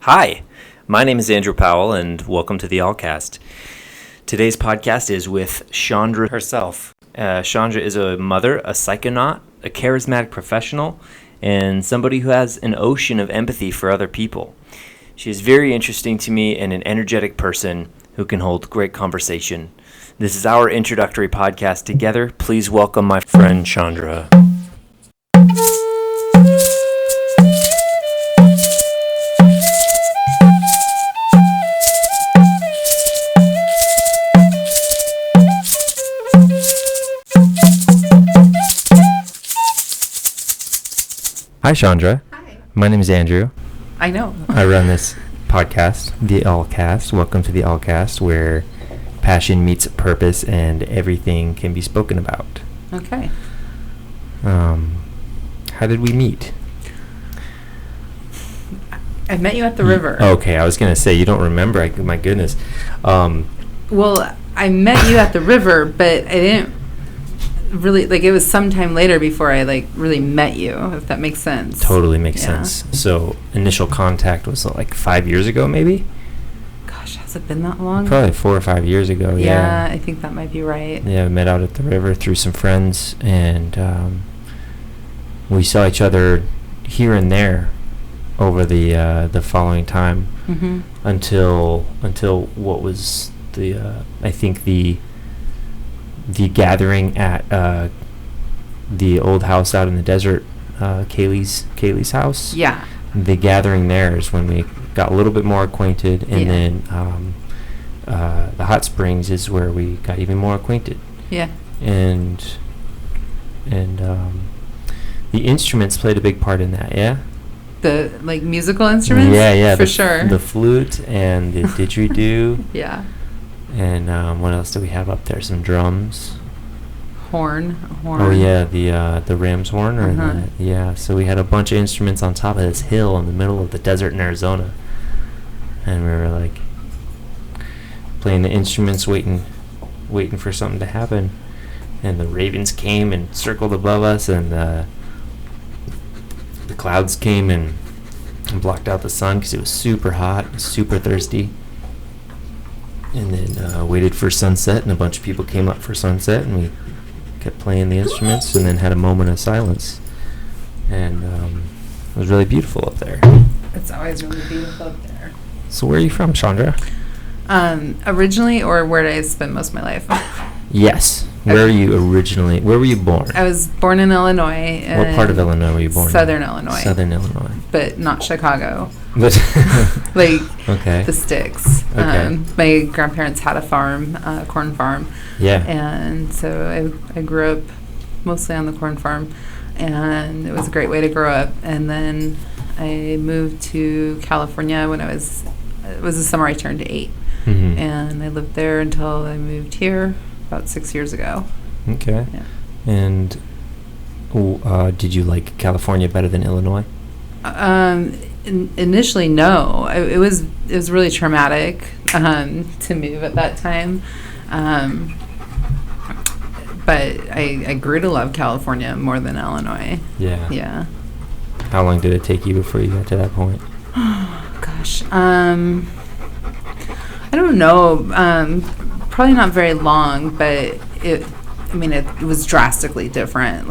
Hi, my name is Andrew Powell, and welcome to the Allcast. Today's podcast is with Shaundra herself. Shaundra is a mother, a psychonaut, a charismatic professional, and somebody who has an ocean of empathy for other people. She is very interesting to me and an energetic person who can hold great conversation. This is our introductory podcast together. Please welcome my friend Shaundra. Hi, Shaundra. Hi. My name is Andrew. I know. I run this podcast, the Allcast. Welcome to the Allcast, where passion meets purpose and everything can be spoken about. Okay. How did we meet? I met you at the river. Okay, I was going to say, you don't remember. My goodness. Well, I met you at the river, but I didn't really, it was sometime later before I, really met you, if that makes sense. Totally makes sense. So, initial contact was 5 years ago, maybe? Gosh, has it been that long? Probably 4 or 5 years ago, yeah. I think that might be right. Yeah, we met out at the river through some friends, and we saw each other here and there over the following time, until what was I think the gathering at the old house out in the desert, Kaylee's house. Yeah. The gathering there is when we got a little bit more acquainted, and then the hot springs is where we got even more acquainted. Yeah. And the instruments played a big part in that. Yeah. The musical instruments. Yeah, for sure. The flute and the didgeridoo. Yeah. And what else do we have up there? Some drums. Horn. Oh yeah, the ram's horn, yeah. So we had a bunch of instruments on top of this hill in the middle of the desert in Arizona, and we were playing the instruments, waiting for something to happen, and the ravens came and circled above us, and the clouds came and blocked out the sun because it was super hot, super thirsty. And then waited for sunset, and a bunch of people came up for sunset, and we kept playing the instruments, and then had a moment of silence. And it was really beautiful up there. It's always really beautiful up there. So where are you from, Shaundra? Originally, or where did I spend most of my life? Yes. Where were you born? I was born in Illinois. What part of Illinois were you born in? Southern Illinois. Southern Illinois. But not Chicago. Okay. The sticks. Okay. My grandparents had a farm, a corn farm. Yeah. And so I grew up mostly on the corn farm, and it was a great way to grow up. And then I moved to California when it was the summer I turned 8. Mm-hmm. And I lived there until I moved here about 6 years ago. Okay. Yeah. And did you like California better than Illinois? Initially, no. It was really traumatic to move at that time. But I grew to love California more than Illinois. Yeah. Yeah. How long did it take you before you got to that point? Gosh. I don't know. Probably not very long, but it was drastically different.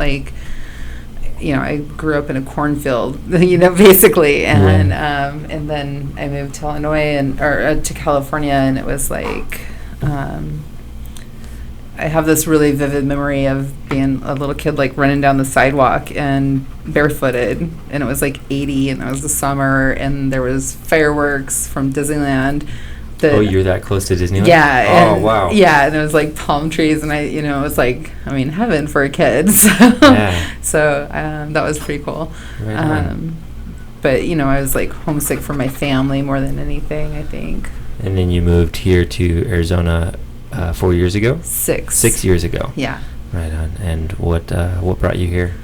I grew up in a cornfield, basically, and then I moved to Illinois or to California, and it was I have this really vivid memory of being a little kid, running down the sidewalk and barefooted, and it was 80, and it was the summer, and there was fireworks from Disneyland. You're that close to Disneyland? Yeah. Oh, wow. Yeah, and it was palm trees, and it was heaven for a kid. So, so that was pretty cool. Right but, I was homesick for my family more than anything, I think. And then you moved here to Arizona 4 years ago? 6. 6 years ago. Yeah. Right on. And what brought you here?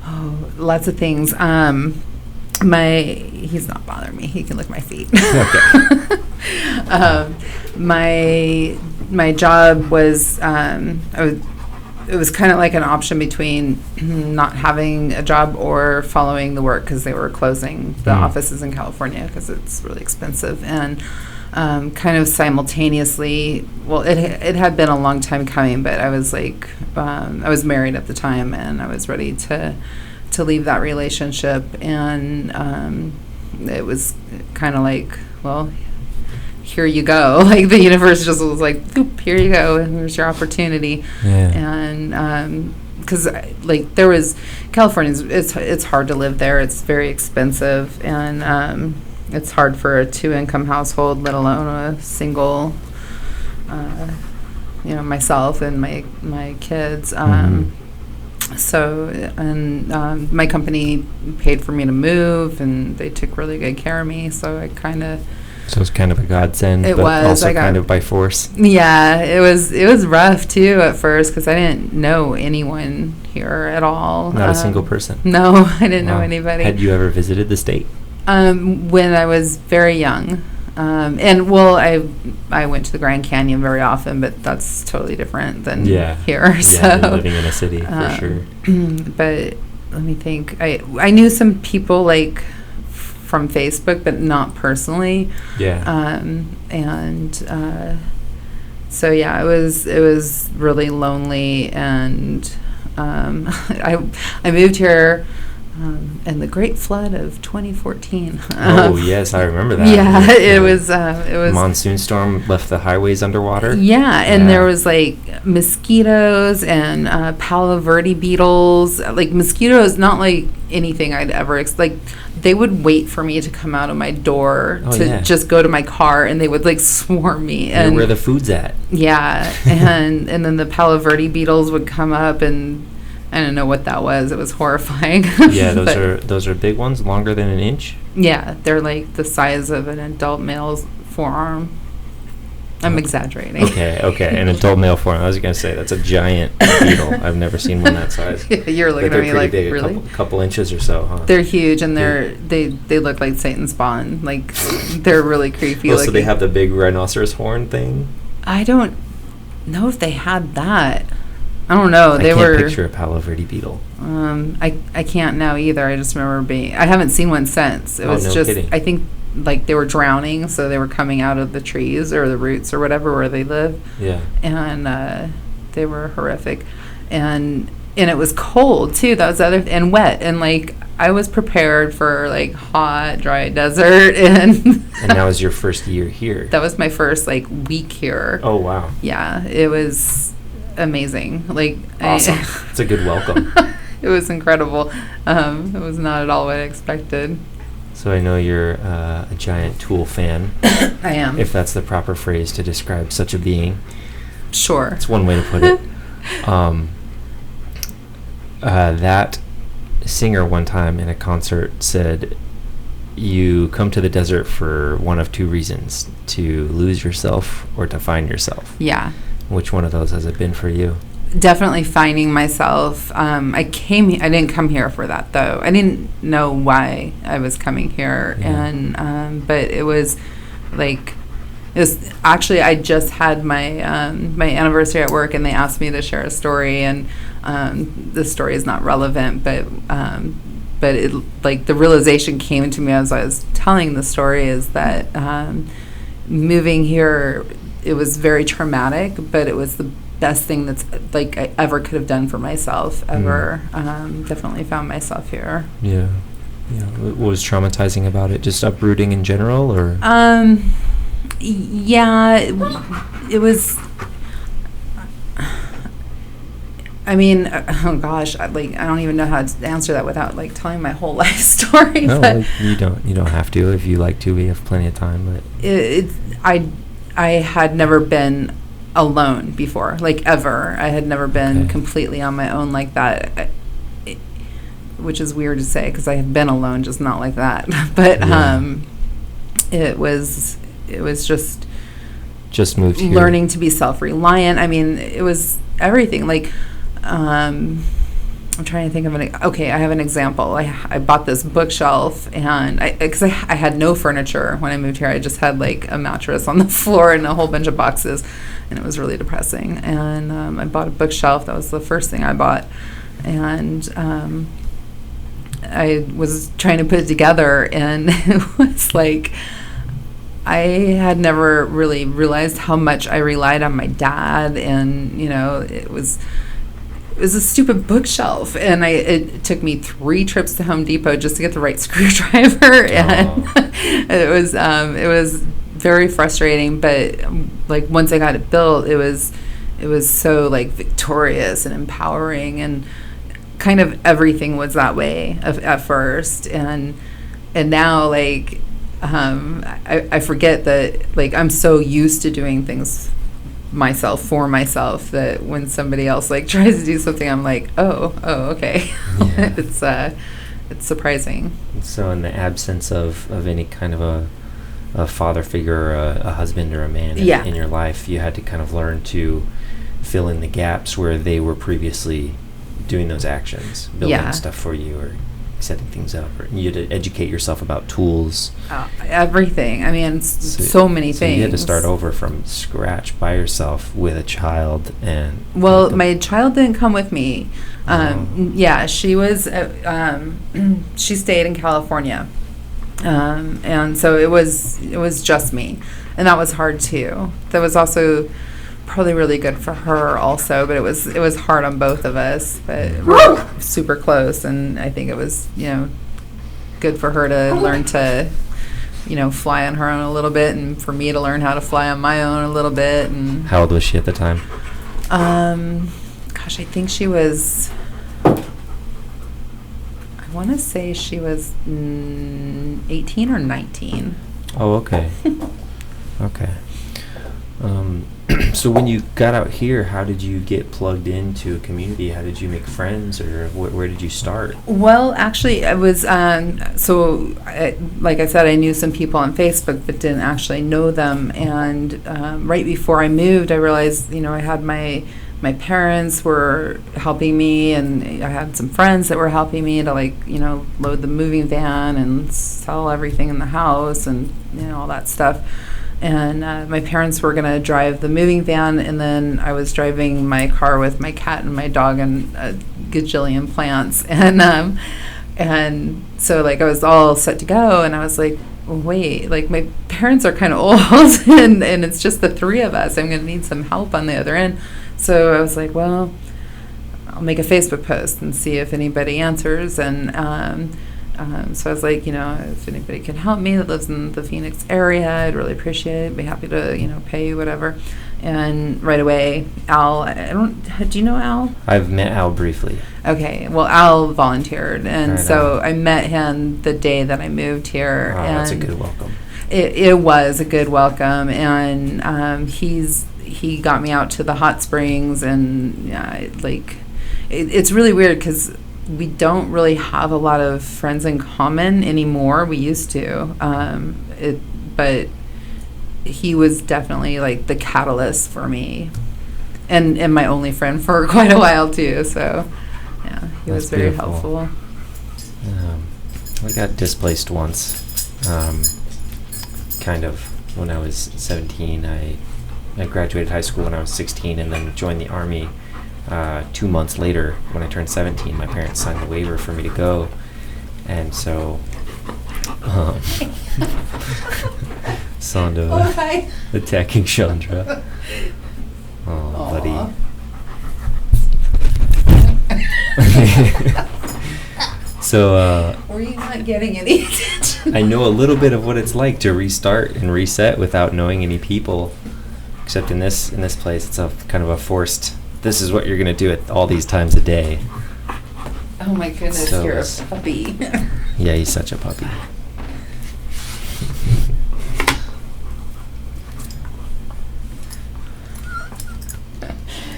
Oh, lots of things. He's not bothering me. He can lick my feet. Okay. My job was it was kind of like an option between not having a job or following the work, because they were closing the offices in California because it's really expensive. And kind of simultaneously, well, it had been a long time coming, but I was like, I was married at the time, and I was ready to leave that relationship. And it was kind of like, well, here you go. Like, the universe just was like, boop, here you go, and here's your opportunity. Yeah. And because like there was California's, it's hard to live there. It's very expensive, and it's hard for a 2-income household, let alone a single. Myself and my kids. So, and my company paid for me to move, and they took really good care of me. So I kind of. So it was kind of a godsend, It but was. also kind of by force. Yeah, it was rough too at first, because I didn't know anyone here at all. Not a single person. No, I didn't know anybody. Had you ever visited the state? When I was very young. And well, I went to the Grand Canyon very often, but that's totally different than here. Yeah, So than living in a city, for sure. But let me think. I knew some people like from Facebook, but not personally. Yeah. So yeah, it was really lonely, and I moved here in the Great Flood of 2014. Oh yes, I remember that. Yeah, it was monsoon storm left the highways underwater. Yeah, and there was like mosquitoes and Palo Verde beetles. Like mosquitoes, not like anything I'd ever like. They would wait for me to come out of my door just go to my car, and they would like swarm me. And where the food's at. Yeah, and then the Palo Verde beetles would come up, and I don't know what that was. It was horrifying. Yeah, those are big ones, longer than an inch. Yeah, they're like the size of an adult male's forearm. I'm exaggerating. Okay, an adult male forearm. I was gonna say that's a giant beetle. I've never seen one that size. You're looking at me like, big, really? A couple inches or so, huh? They're huge, and they look like Satan's spawn. Like, they're really creepy. Oh, so they have the big rhinoceros horn thing? I don't know if they had that. I don't know. I can't picture a Palo Verde beetle. I can't now either. I just remember I haven't seen one since. It was just kidding. I think like they were drowning, so they were coming out of the trees or the roots or whatever where they live. Yeah. And they were horrific, and it was cold too. That was the other and wet, and like I was prepared for like hot, dry desert, and that was your first year here. That was my first like week here. Oh wow. Yeah, it was amazing. Like awesome. It's a good welcome. It was incredible. It was not at all what I expected. So I know you're a giant Tool fan. I am. If that's the proper phrase to describe such a being. Sure. It's one way to put it. That singer one time in a concert said, you come to the desert for one of two reasons, to lose yourself or to find yourself. Yeah. Which one of those has it been for you? Definitely finding myself. I didn't come here for that, though. I didn't know why I was coming here. Yeah. And but it was like, it was actually, I just had my my anniversary at work, and they asked me to share a story, and this story is not relevant, but it, like, the realization came to me as I was telling the story is that moving here, it was very traumatic, but it was the best thing that's like I ever could have done for myself ever. Definitely found myself here. Yeah. What was traumatizing about it? Just uprooting in general, or? Yeah, it was. I mean, oh gosh, I don't even know how to answer that without like telling my whole life story. No, but you don't have to. If you like to, we have plenty of time. But I had never been alone before, like ever. I had never been completely on my own like that, which is weird to say because I have been alone, just not like that. But it was just moved here. Learning to be self-reliant. I mean, it was everything. Like, I'm trying to think of I have an example. I bought this bookshelf, and because I had no furniture when I moved here. I just had like a mattress on the floor and a whole bunch of boxes. and it was really depressing. And I bought a bookshelf. That was the first thing I bought. And I was trying to put it together, and it was like, I had never really realized how much I relied on my dad, and it was a stupid bookshelf, and it took me 3 trips to Home Depot just to get the right screwdriver, and it was very frustrating. But like once I got it built, it was so like victorious and empowering, and kind of everything was that way at first, and now like I forget that like I'm so used to doing things myself for myself that when somebody else like tries to do something, I'm like, oh okay. Yeah. It's surprising. So in the absence of any kind of a father figure, or a husband or a man in your life, you had to kind of learn to fill in the gaps where they were previously doing those actions, building stuff for you, or setting things up, or you had to educate yourself about tools, everything. I mean, so many things. You had to start over from scratch by yourself with a child. And my child didn't come with me. She was she stayed in California, and so it was just me, and that was hard too. That was also probably really good for her also, but it was hard on both of us, but we're super close, and I think it was good for her to learn to fly on her own a little bit, and for me to learn how to fly on my own a little bit. And how old was she at the time? I think she was, I want to say she was 18 or 19. Oh, okay. Okay. So when you got out here, how did you get plugged into a community? How did you make friends, or where did you start? Well, actually, I was, like I said, I knew some people on Facebook, but didn't actually know them. And right before I moved, I realized, I had my parents were helping me, and I had some friends that were helping me to load the moving van and sell everything in the house and all that stuff. And my parents were going to drive the moving van, and then I was driving my car with my cat and my dog and a gajillion plants. And so I was all set to go, and I was like, wait, my parents are kind of old, and it's just the 3 of us. I'm going to need some help on the other end. So I was like, well, I'll make a Facebook post and see if anybody answers. And so I was like, if anybody can help me that lives in the Phoenix area, I'd really appreciate it. I'd be happy to, pay you whatever. And right away, Al, do you know Al? I've met Al briefly. Okay, well, Al volunteered, and so I met him the day that I moved here. Oh, and that's a good welcome. It was a good welcome, and he got me out to the hot springs, and it's really weird because we don't really have a lot of friends in common anymore. We used to, but he was definitely the catalyst for me, and my only friend for quite a while too. So yeah, he was very helpful. We got displaced once, kind of when I was 17. I graduated high school when I was 16, and then joined the Army 2 months later. When I turned 17, my parents signed the waiver for me to go, and so Shaundra attacking Shaundra. Oh, buddy. So were you not getting any attention? I know a little bit of what it's like to restart and reset without knowing any people, except in this place it's a kind of a forced, this is what you're going to do it all these times a day. Oh my goodness, so you're a puppy. Yeah, he's such a puppy.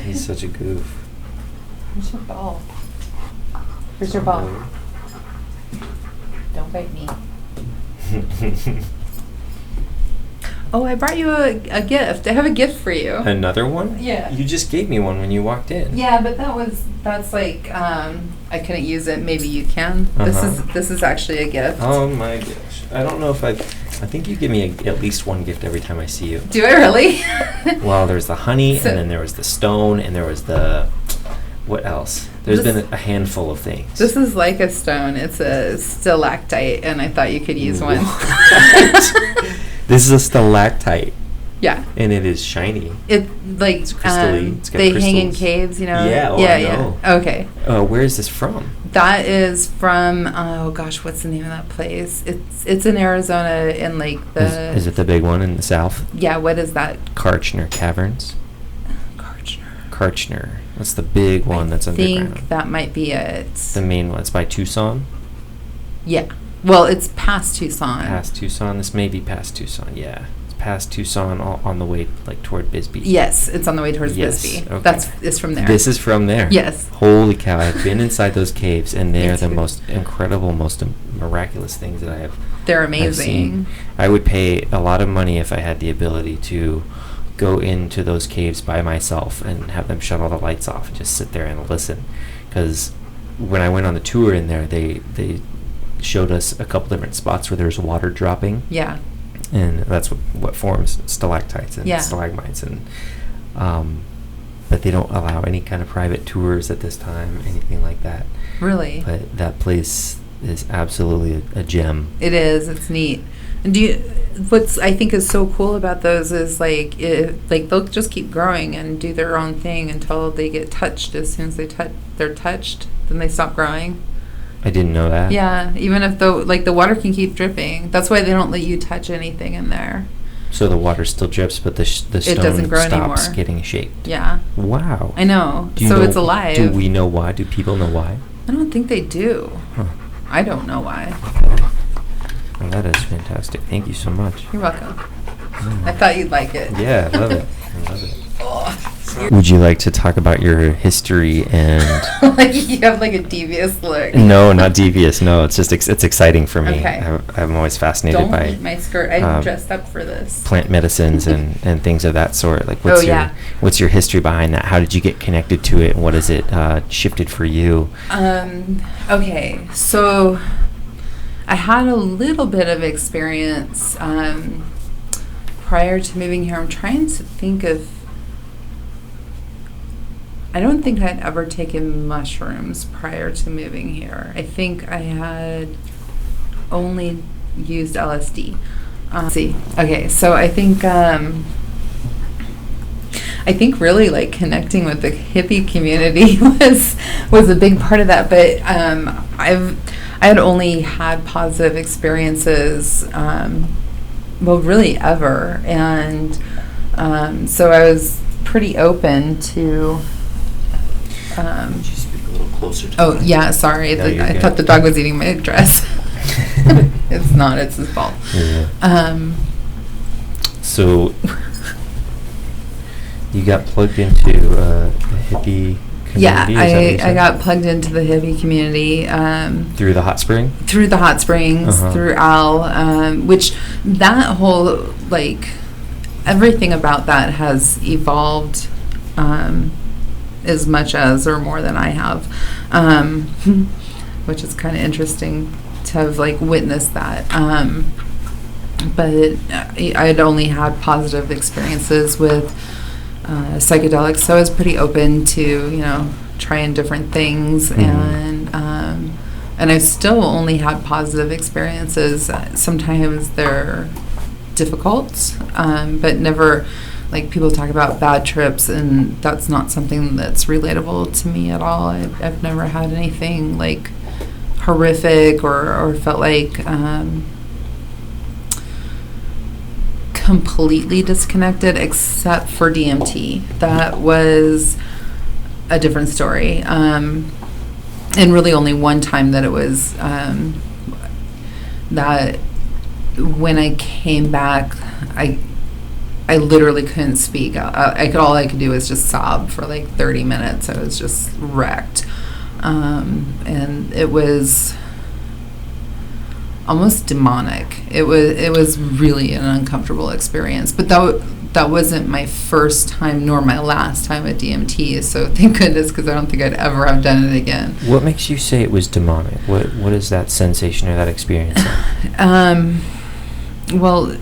He's such a goof. Where's your ball? Where's your ball? Don't bite me. Oh, I brought you a gift. I have a gift for you. Another one? Yeah. You just gave me one when you walked in. Yeah, but that's I couldn't use it. Maybe you can. This is actually a gift. Oh my gosh. I don't know if I think you give me at least one gift every time I see you. Do I really? Well, there's the honey, and then there was the stone, and there was the... What else? There's been a handful of things. This is like a stone. It's a stalactite, and I thought you could use one. This is a stalactite. Yeah. And it is shiny. It like it's crystalline. It's got they crystals. hang in caves, you know. Yeah. Oh, yeah. I know. Yeah. Okay. Where is this from? That is from what's the name of that place? It's in Arizona in like the. Is it the big one in the south? Yeah. What is that? Karchner Caverns. Karchner. That's the big one that's underground. I think that might be it. The main one. It's by Tucson. Yeah. Well, it's past Tucson. Past Tucson. This may be past Tucson. Yeah. Past Tucson on the way like toward Bisbee. Yes, it's on the way towards Bisbee. Okay. It's from there. This is from there. Yes. Holy cow, I've been inside those caves and they're the most incredible, most miraculous things that I have. They're amazing. I would pay a lot of money if I had the ability to go into those caves by myself and have them shut all the lights off and just sit there and listen. Because when I went on the tour in there, they showed us a couple different spots where there's water dropping. Yeah. And that's what forms stalactites and stalagmites, and but they don't allow any kind of private tours at this time, anything like that. Really? But that place is absolutely a gem. It is. It's neat. And what's I think is so cool about those is like they'll just keep growing and do their own thing until they get touched. As soon as they're touched, then they stop growing. I didn't know that. Yeah, even if the water can keep dripping. That's why they don't let you touch anything in there. So the water still drips, but the stone doesn't grow stops anymore. Getting shaped. Yeah. Wow. I know. It's alive. Do we know why? Do people know why? I don't think they do. Huh. I don't know why. Well, that is fantastic. Thank you so much. You're welcome. I thought you'd like it. Yeah, I love it. I love it. Would you like to talk about your history and... Like you have like a devious look. No, not devious. No, it's just it's exciting for me. Okay. I'm always fascinated by... Don't eat my skirt. I dressed up for this. Plant medicines and things of that sort. Like, what's your history behind that? How did you get connected to it? And what has it shifted for you? Okay, so I had a little bit of experience prior to moving here. I'm trying to think of... I don't think I'd ever taken mushrooms prior to moving here. I think I had only used LSD. Okay, so I think really like connecting with the hippie community was a big part of that. But I had only had positive experiences, really ever, and so I was pretty open to. Could you speak a little closer to Oh, yeah, sorry. No, I thought the dog was eating my dress. It's not. It's his fault. Yeah. So, you got plugged into the hippie community? Yeah, I got plugged into the hippie community. Through the hot spring? Through the hot springs, through Al, which that whole, like, everything about that has evolved as much as or more than I have, which is kind of interesting to have like witnessed that. But I had only had positive experiences with psychedelics, so I was pretty open to trying different things, and I still only had positive experiences. Sometimes they're difficult, but never. Like, people talk about bad trips, and that's not something that's relatable to me at all. I've never had anything, like, horrific or felt like completely disconnected, except for DMT. That was a different story. And really only one time that it was that when I came back, I literally couldn't speak. All I could do was just sob for like 30 minutes. I was just wrecked. And it was almost demonic. It was really an uncomfortable experience. But that wasn't my first time nor my last time at DMT. So thank goodness, because I don't think I'd ever have done it again. What makes you say it was demonic? What is that sensation or that experience? Well,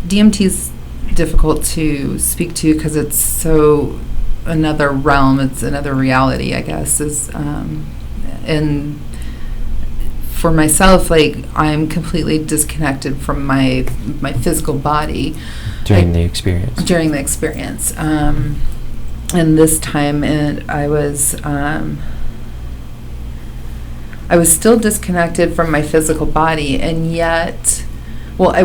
DMT is difficult to speak to because it's so another realm. It's another reality, I guess. And for myself, like, I'm completely disconnected from my physical body during the experience. And this time, I was still disconnected from my physical body, and yet, well, I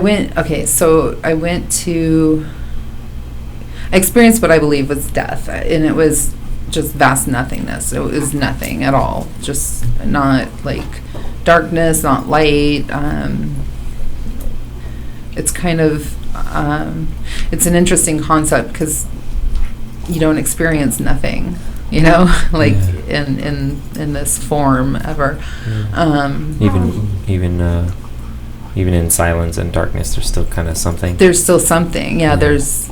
experienced what I believe was death, and it was just vast nothingness. It was nothing at all, just not like darkness, not light. It's kind of, it's an interesting concept because you don't experience nothing, like in this form ever. Even in silence and darkness, there's still kind of something. There's still something, there's,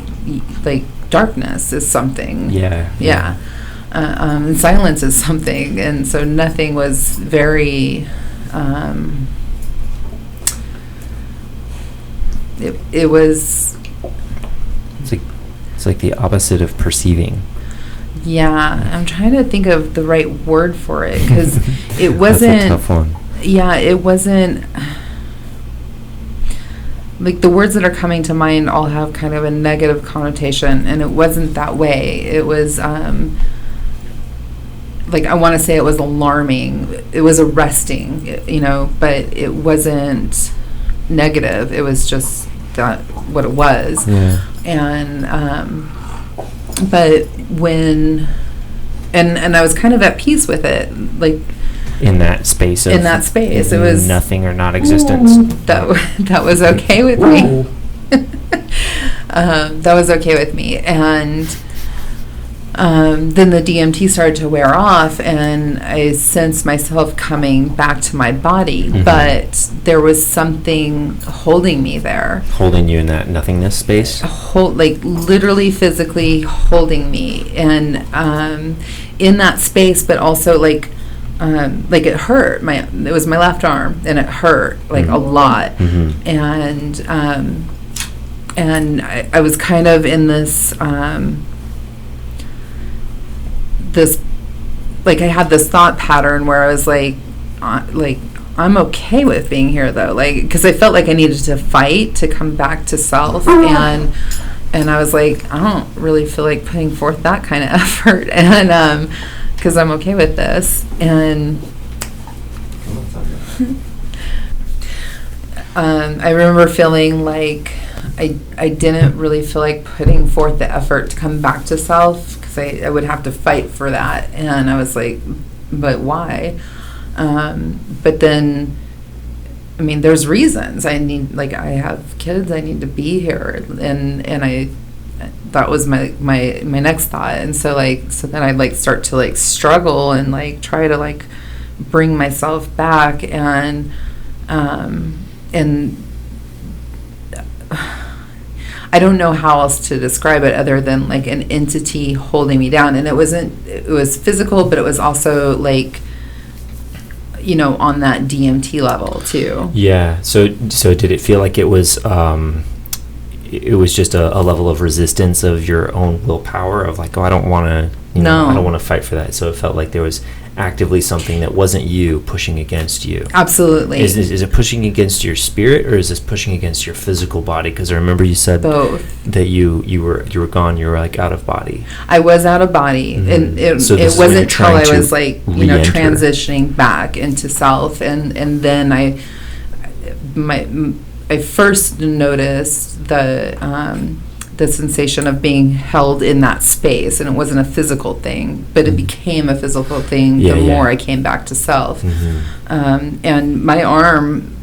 like, darkness is something. And silence is something, and so nothing was very, it was... It's like the opposite of perceiving. Yeah, I'm trying to think of the right word for it, because it wasn't... That's a tough one. Yeah, it wasn't... Like, the words that are coming to mind all have kind of a negative connotation, and it wasn't that way. It was, like, I want to say it was alarming. It was arresting, but it wasn't negative. It was just what it was. Yeah. And, but when, and I was kind of at peace with it, like, in that space, it was nothing or not existence. That was okay with me. That was okay with me, and then the DMT started to wear off, and I sensed myself coming back to my body, but there was something holding me there. Holding you in that nothingness space? Like, literally physically holding me, and in that space, but also, like it hurt. It was my left arm, and it hurt, like, a lot. And I was kind of in this like, I had this thought pattern where I was like I'm okay with being here, though, like, because I felt like I needed to fight to come back to self, and I was like, I don't really feel like putting forth that kind of effort, and because I'm okay with this. And I remember feeling like I didn't really feel like putting forth the effort to come back to self, because I would have to fight for that, and I was like, but why? But then, I mean, there's reasons. I have kids, I need to be here, and that was my next thought. And so then I'd, like, start to, like, struggle and, like, try to, like, bring myself back, and I don't know how else to describe it other than, like, an entity holding me down. And it was physical, but it was also, like, on that DMT level too. Yeah. So did it feel like it was just a level of resistance of your own willpower, of like, oh, I don't want to, I don't want to fight for that. So it felt like there was actively something that wasn't you pushing against you. Absolutely. Is it pushing against your spirit, or is this pushing against your physical body? Because I remember you said both. That you were gone. You were, like, out of body. I was out of body, and it wasn't until I was, like, transitioning back into self, and then I first noticed the sensation of being held in that space, and it wasn't a physical thing, but it became a physical thing the more I came back to self. And my arm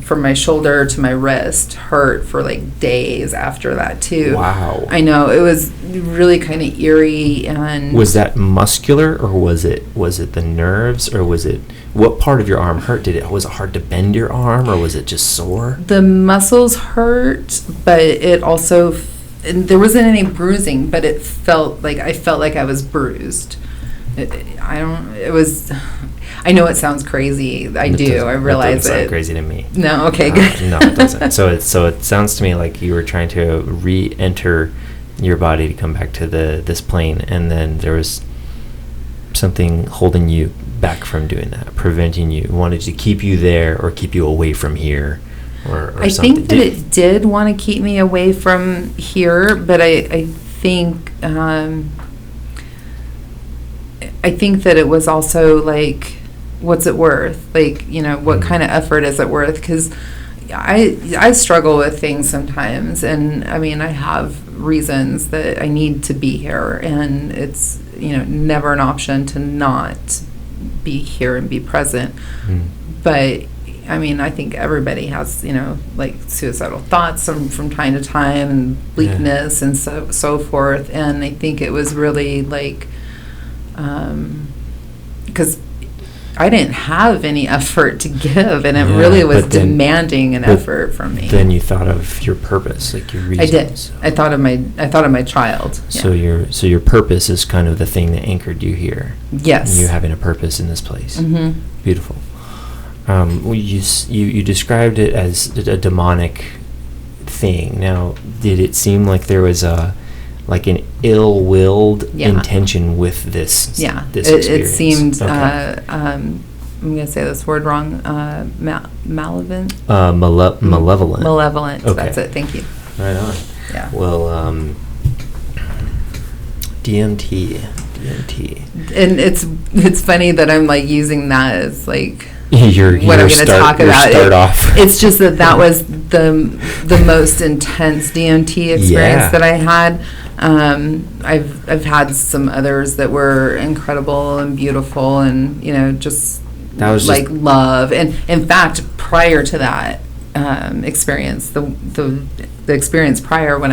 from my shoulder to my wrist hurt for, like, days after that too. Wow. I know, it was really kind of eerie. And was that muscular, or was it the nerves, or was it, what part of your arm hurt? Was it hard to bend your arm, or was it just sore? The muscles hurt, but it also, and there wasn't any bruising, but I felt like I was bruised. I I know it sounds crazy. I do. I realize it doesn't sound crazy to me. No, okay, good. No, it doesn't. So it sounds to me like you were trying to re-enter your body to come back to this plane, and then there was something holding you back from doing that, preventing you, wanted to keep you there or keep you away from here, or I something. think that it did want to keep me away from here, but I think that it was also like, what's it worth? Like, what kind of effort is it worth? Because I struggle with things sometimes, and I mean, I have reasons that I need to be here, and it's never an option to not be here and be present. But I mean, I think everybody has like suicidal thoughts from time to time, and bleakness and so forth. And I think it was really like because I didn't have any effort to give, and it really was demanding an effort from me. Then you thought of your purpose, like your reason. I did. I thought of my child. So your purpose is kind of the thing that anchored you here. Yes. You having a purpose in this place. Mm-hmm. Beautiful. Well, you described it as a demonic thing. Now, did it seem like there was an ill-willed intention with this? Yeah, this it experience? Seemed. Okay. I'm going to say this word wrong. Malevolent. Malevolent. Malevolent. Okay. That's it. Thank you. Right on. Yeah. Well, DMT. And it's funny that I'm like using that as like. What I'm going to talk about. It's just that was the most intense DMT experience that I had. I've had some others that were incredible and beautiful, and just that was like love. And in fact, prior to that experience, the experience prior, when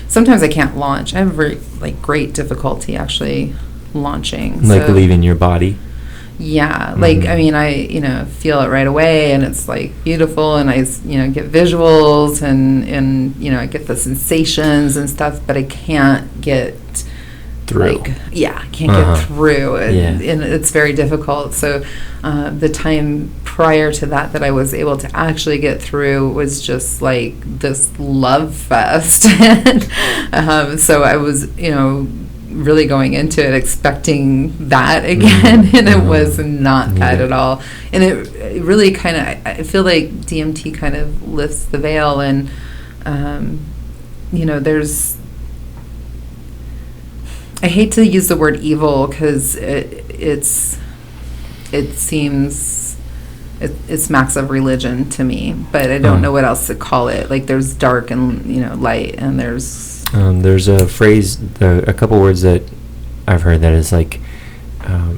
sometimes I can't launch. I have very great difficulty actually launching. Like leaving your body. Yeah, like I mean, I feel it right away, and it's like beautiful, and I get visuals, and I get the sensations and stuff, but I can't get through. I can't get through, and it's very difficult. So the time prior to that I was able to actually get through was just like this love fest. So I was really going into it expecting that again, and it was not that at all. And it really kind of, I feel like DMT kind of lifts the veil, and there's, I hate to use the word evil because it smacks of religion to me, but I don't know what else to call it. Like there's dark and light, and there's a phrase, a couple words that I've heard that is like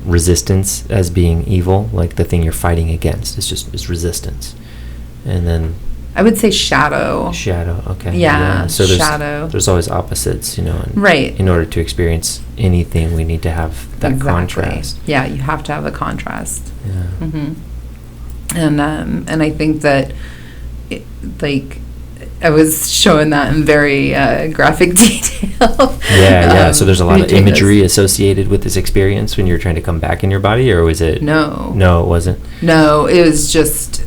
resistance as being evil, like the thing you're fighting against. It's resistance, and then I would say shadow. Shadow, okay. Yeah, so shadow. There's always opposites, and right. In order to experience anything, we need to have that contrast. Yeah, you have to have a contrast. Yeah. Mm-hmm. And I think that, I was showing that in very graphic detail. Yeah. So there's a lot of imagery associated with this experience when you're trying to come back in your body, or was it? No. No, it wasn't. No, it was just.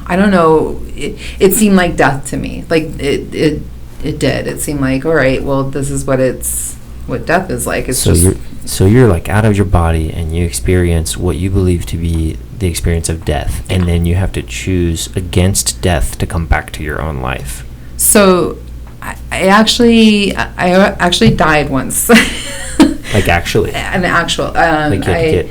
I don't know. It seemed like death to me. Like it did. It seemed like, all right, well, this is what death is like. It's so you're like out of your body, and you experience what you believe to be the experience of death, and then you have to choose against death to come back to your own life. So I actually died once. Like actually? An actual. Like you had to get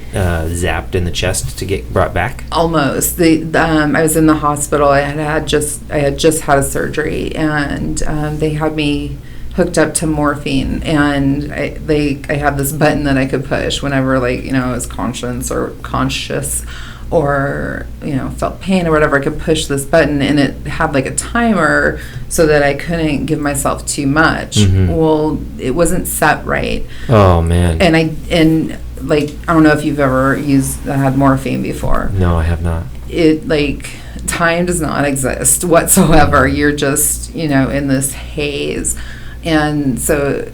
zapped in the chest to get brought back? Almost. I was in the hospital. I had just had a surgery, and they had me hooked up to morphine, and I had this button that I could push whenever I was conscious or felt pain or whatever. I could push this button, and it had like a timer so that I couldn't give myself too much. Mm-hmm. Well, it wasn't set right. Oh man. And I don't know if you've ever had morphine before. No, I have not. Time does not exist whatsoever. You're just in this haze. And so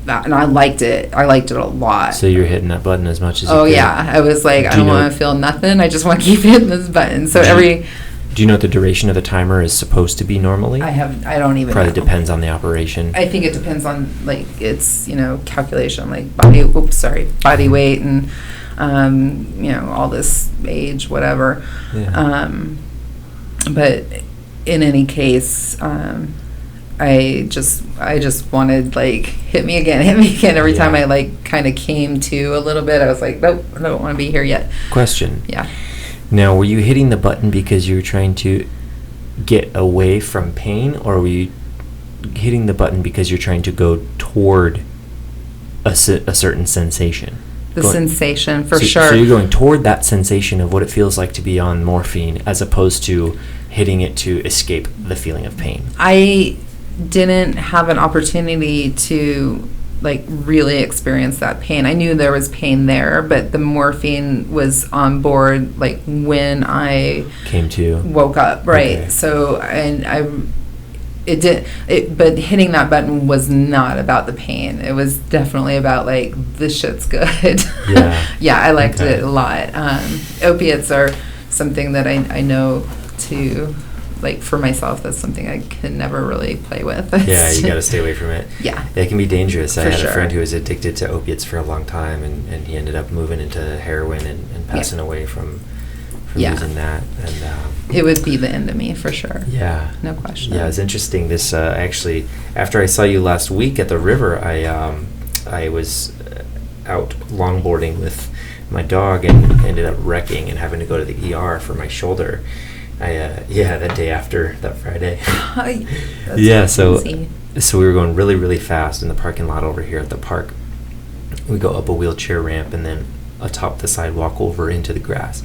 and I liked it. I liked it a lot. So you're hitting that button as much as you Oh could. yeah, I was like, I don't want to feel nothing. I just want to keep hitting this button. So Do you know what the duration of the timer is supposed to be normally? I don't even Probably know. depends on the operation. I think it depends on like its calculation, like body weight and all this age, whatever. Yeah. But in any case, I just wanted like hit me again every time I like kind of came to a little bit. I was like, nope, I don't want to be here yet. Question. Yeah. Now, were you hitting the button because you were trying to get away from pain, or were you hitting the button because you're trying to go toward a certain sensation? Sensation, for sure. So you're going toward that sensation of what it feels like to be on morphine, as opposed to hitting it to escape the feeling of pain. I didn't have an opportunity to like really experience that pain. I knew there was pain there, but the morphine was on board like when I woke up, right? Okay. So but hitting that button was not about the pain. It was definitely about like, this shit's good. Yeah. Yeah, I liked it a lot. Opiates are something that I know to, like for myself, that's something I can never really play with. Yeah, you got to stay away from it. Yeah. It can be dangerous. I had a friend who was addicted to opiates for a long time, and he ended up moving into heroin and passing away from using that. And it would be the end of me, for sure. Yeah. No question. Yeah, it's interesting. This actually, after I saw you last week at the river, I was out longboarding with my dog and ended up wrecking and having to go to the ER for my shoulder. That day after that Friday. So we were going really, really fast in the parking lot over here at the park. We go up a wheelchair ramp and then atop the sidewalk over into the grass.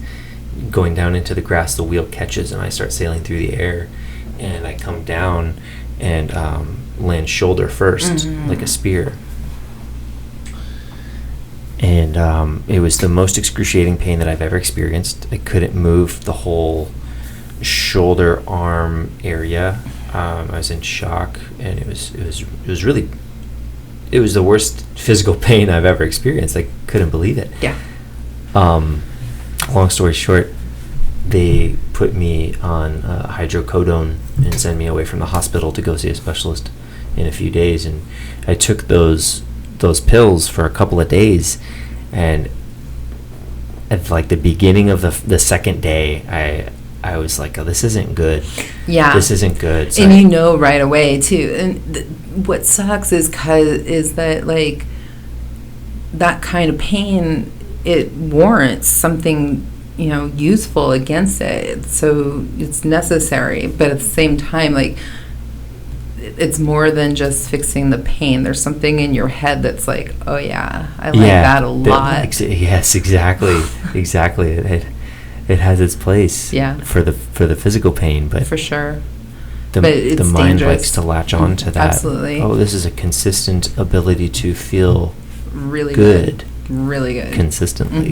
Going down into the grass, the wheel catches and I start sailing through the air, and I come down and land shoulder first, like a spear. And it was the most excruciating pain that I've ever experienced. I couldn't move the whole shoulder arm area. I was in shock, and it was the worst physical pain I've ever experienced. I couldn't believe it. Yeah. Long story short, they put me on hydrocodone and send me away from the hospital to go see a specialist in a few days. And I took those pills for a couple of days, and at like the beginning of the second day, I was like, oh, this isn't good. Yeah. This isn't good. So and right away, too. And what sucks is that, like, that kind of pain, it warrants something, useful against it. So it's necessary. But at the same time, like, it's more than just fixing the pain. There's something in your head that's like, oh, yeah, I like that a lot. Yes, exactly. Exactly. It has its place for the physical pain, but for sure. The mind likes to latch on to that. Absolutely. Oh, this is a consistent ability to feel really good. Really good. Consistently.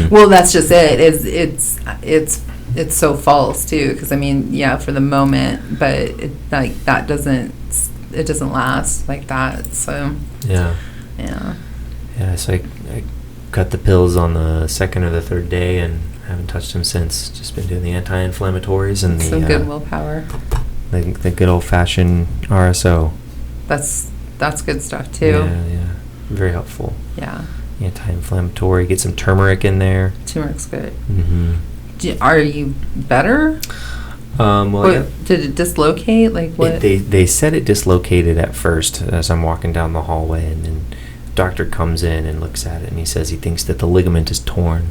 Well, that's just it. It's so false too, because for the moment, but it doesn't last like that. So yeah. So I cut the pills on the second or the third day and haven't touched them since. Just been doing the anti-inflammatories and some good willpower. The good old-fashioned RSO. That's good stuff too. Yeah. Very helpful. Yeah. Anti-inflammatory. Get some turmeric in there. Turmeric's good. Mm-hmm. Are you better? Did it dislocate? Like what? They said it dislocated at first as I'm walking down the hallway, and then doctor comes in and looks at it, and he says he thinks that the ligament is torn.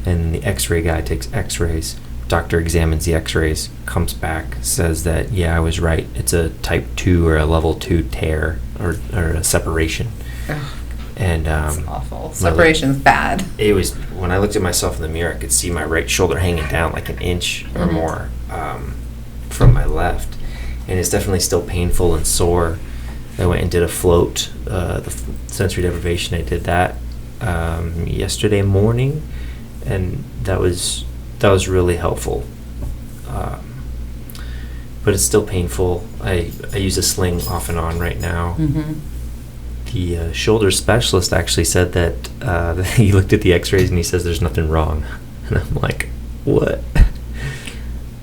And the x-ray guy takes x-rays. Doctor examines the x-rays, comes back, says that, I was right. It's a type 2 or a level 2 tear or a separation. Ugh, and that's awful. Separation's bad. It was, when I looked at myself in the mirror, I could see my right shoulder hanging down like an inch or more from my left. And it's definitely still painful and sore. I went and did a float, the sensory deprivation. I did that yesterday morning, and that was really helpful. but it's still painful. I use a sling off and on right now. Mm-hmm. The shoulder specialist actually said that he looked at the x-rays and he says there's nothing wrong. And I'm like, what?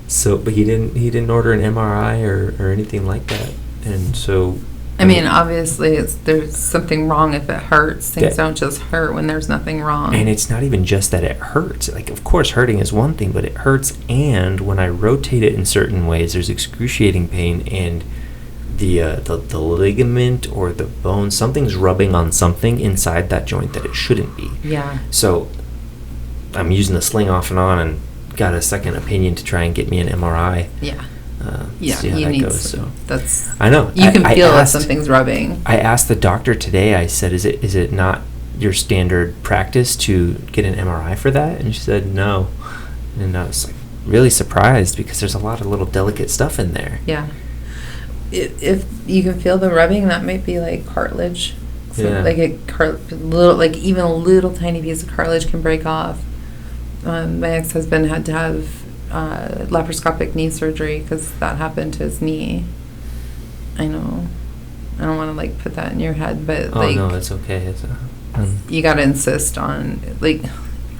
So, but he didn't order an MRI or anything like that. And so... I mean, obviously, there's something wrong if it hurts. Things don't just hurt when there's nothing wrong. And it's not even just that it hurts. Like, of course, hurting is one thing, but it hurts. And when I rotate it in certain ways, there's excruciating pain, and the ligament or the bone, something's rubbing on something inside that joint that it shouldn't be. Yeah. So I'm using the sling off and on, and got a second opinion to try and get me an MRI. Yeah. See how you that need goes. So that's. I know. You can feel if something's rubbing. I asked the doctor today. I said, "Is it not your standard practice to get an MRI for that?" And she said, "No." And I was like really surprised because there's a lot of little delicate stuff in there. Yeah. If you can feel the rubbing, that might be like cartilage. So Yeah. like even a little tiny piece of cartilage can break off. My ex-husband had to have laparoscopic knee surgery because that happened to his knee. I know. I don't want to like put that in your head, but like, no, it's okay. It's you got to insist on like.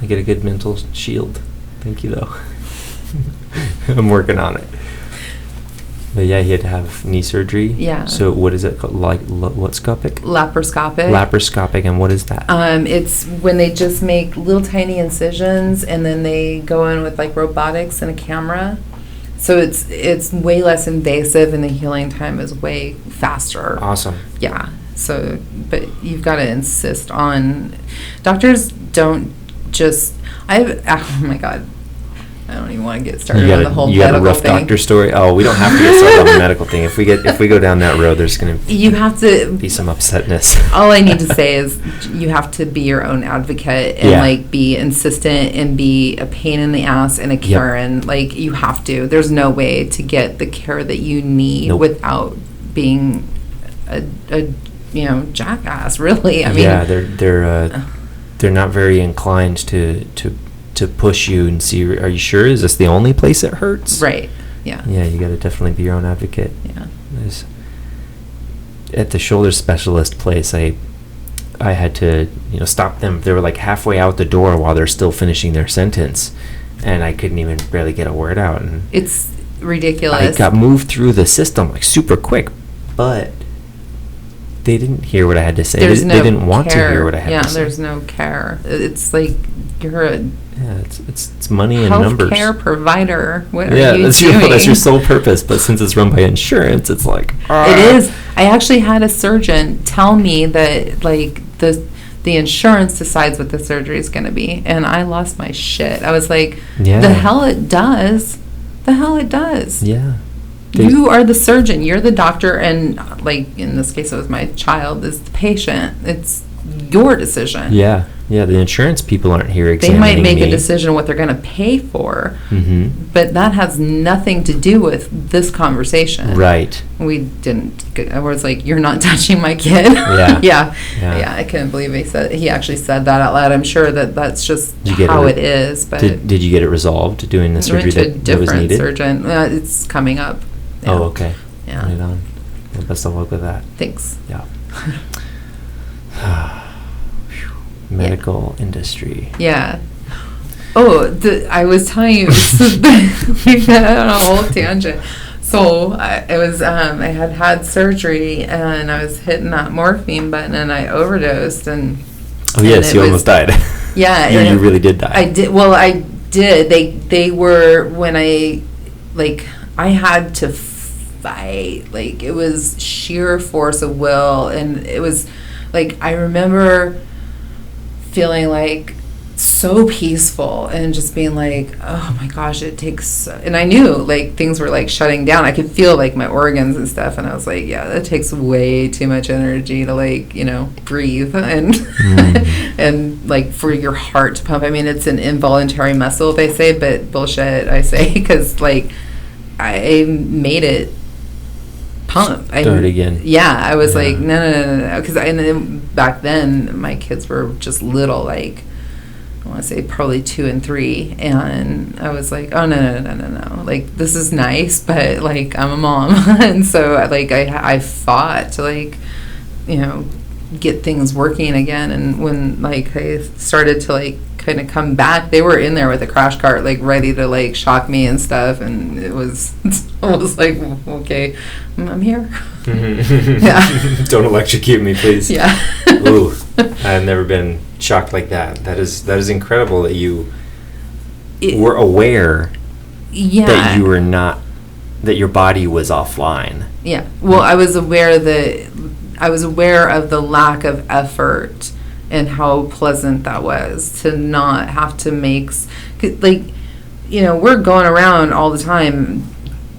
I get a good mental shield. Thank you, though. I'm working on it. But yeah, he had to have knee surgery. Yeah. So what is it called? Like what scopic? Laparoscopic. Laparoscopic, and what is that? It's when they just make little tiny incisions and then they go in with like robotics and a camera. So it's way less invasive and the healing time is way faster. Awesome. Yeah. So, but you've got to insist on. Doctors don't just. Oh my God. I don't even want to get started on the whole medical thing. You got a rough doctor story? Oh, we don't have to get started on the medical thing. If we go down that road, there's going to you have to be some upsetness. All I need to say is you have to be your own advocate and like be insistent and be a pain in the ass and a Karen. Yep. Like you have to. There's no way to get the care that you need without being a jackass. Really, I mean, yeah, they're not very inclined to push you and see, are you sure? Is this the only place it hurts? Right. Yeah. Yeah, you got to definitely be your own advocate. Yeah. At the shoulder specialist place, I had to, stop them. They were like halfway out the door while they're still finishing their sentence, and I couldn't even barely get a word out. And it's ridiculous. I got moved through the system like super quick, but they didn't hear what I had to say. They didn't want to hear what I had to say. Yeah, there's no care. It's like you're a it's money and numbers. Healthcare provider. What are you doing? That's your sole purpose. But since it's run by insurance, it's like it is. I actually had a surgeon tell me that like the insurance decides what the surgery is going to be, and I lost my shit. I was like, the hell it does. The hell it does. Yeah. You are the surgeon. You're the doctor, and like in this case, it was my child is the patient. It's your decision. Yeah. The insurance people aren't here examining They might make me. a decision what they're going to pay for, mm-hmm. but that has nothing to do with this conversation. Right. We didn't. I was like, "You're not touching my kid." Yeah. yeah. I couldn't believe he actually said that out loud. I'm sure that's just how it is. But did you get it resolved doing the surgery that was needed? Surgeon. It's coming up. Yeah. Oh, okay. Yeah. Right on. Well, best of luck with that. Thanks. Yeah. Medical industry. Yeah. Oh, I was telling you, we got on a whole tangent. So I had surgery and I was hitting that morphine button and I overdosed and. Oh yes, you almost died. Yeah. you really did die. I did. Well, I did. They were when I had to fight. Like it was sheer force of will, and it was like I remember feeling like so peaceful and just being like, oh my gosh, it takes, and I knew like things were like shutting down. I could feel like my organs and stuff, and I was like, yeah, that takes way too much energy to like, breathe and and like for your heart to pump. I mean, it's an involuntary muscle, they say, but bullshit, I say, because like I made it pump. Start again. Yeah, I was like, no, because back then my kids were just little, like I want to say probably 2 and 3, and I was like, oh no, like, this is nice, but like, I'm a mom. And so like I fought to like, get things working again. And when like I started to like kind of come back, they were in there with a crash cart, like ready to like shock me and stuff. And it was like, okay, I'm here. Yeah. Don't electrocute me, please. Yeah. Ooh, I've never been shocked like that. That is incredible that you were aware that you were not, that your body was offline. Yeah. Well, I was aware of the lack of effort and how pleasant that was to not have to make, like, we're going around all the time,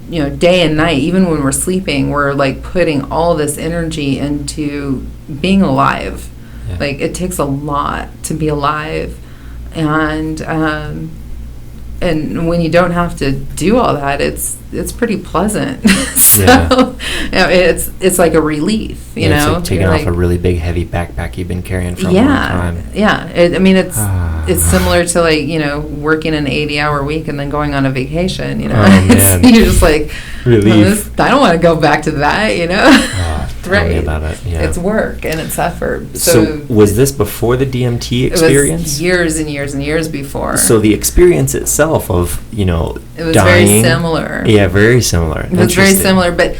day and night, even when we're sleeping, we're like putting all this energy into being alive. Yeah. Like, it takes a lot to be alive. And when you don't have to do all that, it's pretty pleasant. So it's like a relief, It's like taking off a really big, heavy backpack you've been carrying for a long time. Yeah. It's similar to like, working an 80-hour week and then going on a vacation, Man. You're just like, relief. I don't want to go back to that, Tell me about it. Yeah. It's work and it's effort. So was this before the DMT experience? It was years and years and years before. So the experience itself of, it was dying. very similar. Yeah, very similar. It was very similar, but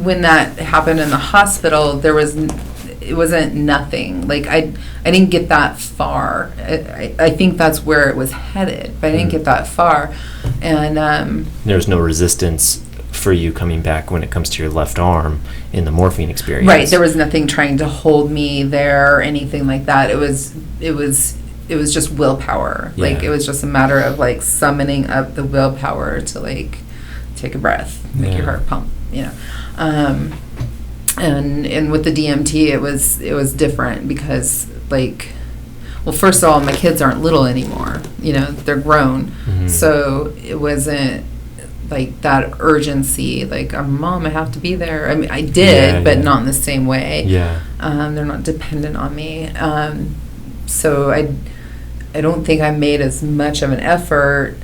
when that happened in the hospital, it wasn't nothing. Like, I didn't get that far. I think that's where it was headed, but I didn't get that far. And there was no resistance for you coming back when it comes to your left arm in the morphine experience. Right, there was nothing trying to hold me there or anything like that. It was just willpower. Yeah. Like, it was just a matter of like summoning up the willpower to like take a breath, make your heart pump, and with the DMT it was different because, like, well, first of all, my kids aren't little anymore, they're grown. Mm-hmm. So it wasn't like that urgency, like, Mom, I have to be there. I mean, I did, but not in the same way. Yeah. They're not dependent on me. So I don't think I made as much of an effort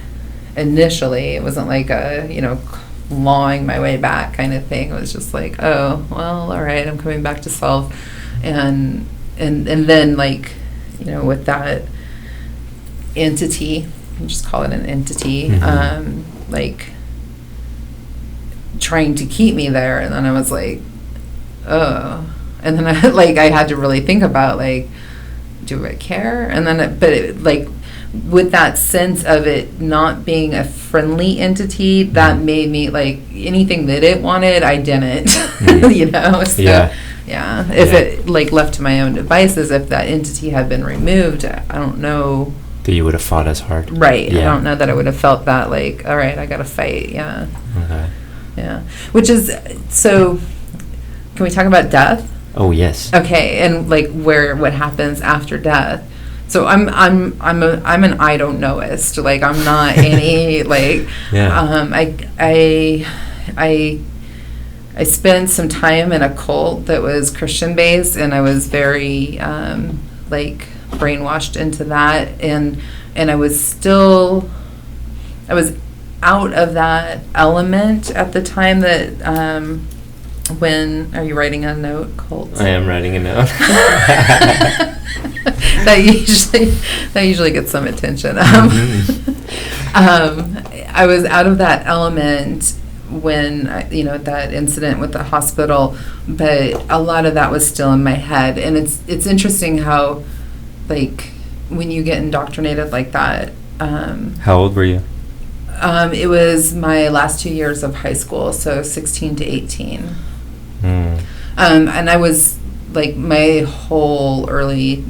initially. It wasn't like a, clawing my way back kind of thing. It was just like, oh, well, all right, I'm coming back to self. And then, like, with that entity, I'll just call it an entity, like, trying to keep me there. And then I was like, oh. And then I had to really think about, like, do I care? And then, like, with that sense of it not being a friendly entity, that made me, like, anything that it wanted, I didn't, So, if it, like, left to my own devices, if that entity had been removed, I don't know that you would have fought as hard. Right. Yeah. I don't know that I would have felt that, like, all right, I got to fight. Yeah. Okay. Yeah. Which is, so, can we talk about death? Oh, yes. Okay, and like what happens after death. So I'm an I don't knowist. Like, I'm not any like I spent some time in a cult that was Christian based, and I was very like brainwashed into that, and I was out of that element at the time that when, are you writing a note, Colt? I am writing a note. that usually gets some attention. I was out of that element when that incident with the hospital, but a lot of that was still in my head. And it's interesting how, like, when you get indoctrinated like that. How old were you? It was my last 2 years of high school, so 16 to 18. And I was, like, my whole early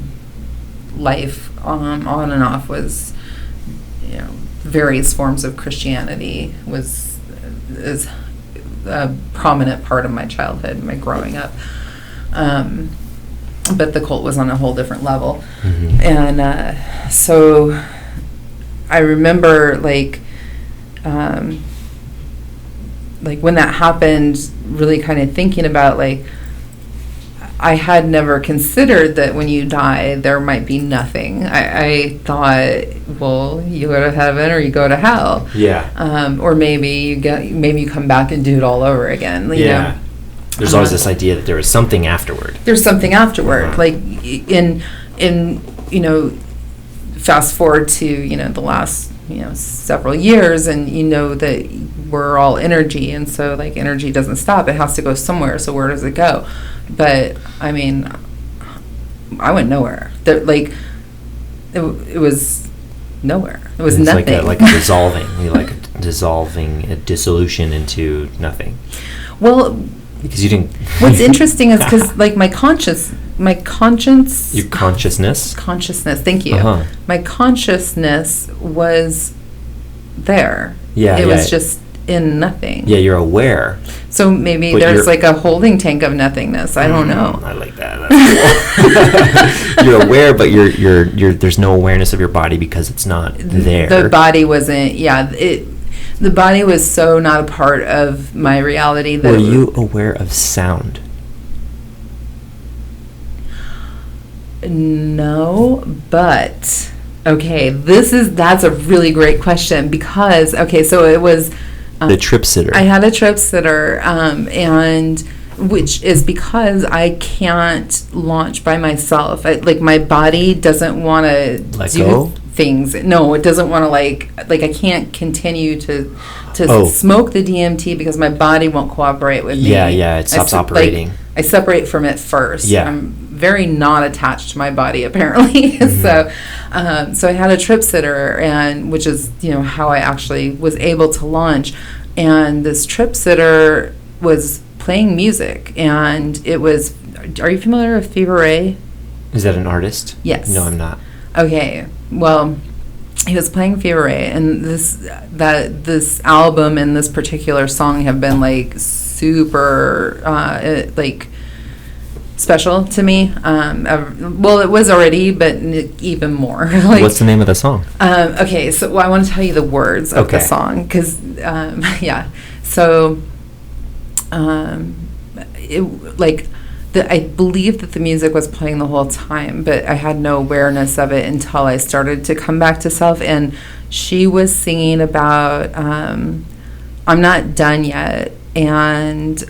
life, on and off, was, various forms of Christianity is a prominent part of my childhood, my growing up. But the cult was on a whole different level. Mm-hmm. And so I remember, like when that happened, really kind of thinking about, like, I had never considered that when you die, there might be nothing. I thought, well, you go to heaven or you go to hell. Yeah. Or maybe you come back and do it all over again. You know? There's always this idea that there is something afterward. There's something afterward. Like in fast forward to the last several years, and that we're all energy, and so like energy doesn't stop, it has to go somewhere. So where does it go? But I mean, I went nowhere. It was nowhere. It was nothing. Like a dissolving. Dissolving a dissolution into nothing. Well, because you didn't. What's interesting is because like my conscience. Your consciousness. Thank you. My consciousness was there. Yeah. It was just in nothing. Yeah, you're aware. So maybe there's like a holding tank of nothingness. I don't know. I like that. That's cool. You're aware, but you're there's no awareness of your body because it's not there. The body wasn't. Yeah. The body was so not a part of my reality that. Were you aware of sound? No, but okay, that's a really great question because so it was the trip sitter. I had a trip sitter, and which is because I can't launch by myself. Like my body doesn't want to do things. No, it doesn't want to like I can't continue to smoke the DMT because my body won't cooperate with me. Yeah, it stops operating. I separate from it first. Yeah. I'm very not attached to my body apparently. Mm-hmm. So I had a trip sitter, and which is how I actually was able to launch. And this trip sitter was playing music, and it was. Are you familiar with Fever Ray? Is that an artist? Yes. No, I'm not. Okay. Well, he was playing Fever Ray, and this album and this particular song have been like super like special to me. Well, it was already, but even more. Like, what's the name of the song? Okay, so I want to tell you the words of the song because yeah. So I believe that the music was playing the whole time, but I had no awareness of it until I started to come back to self. And she was singing about I'm not done yet, and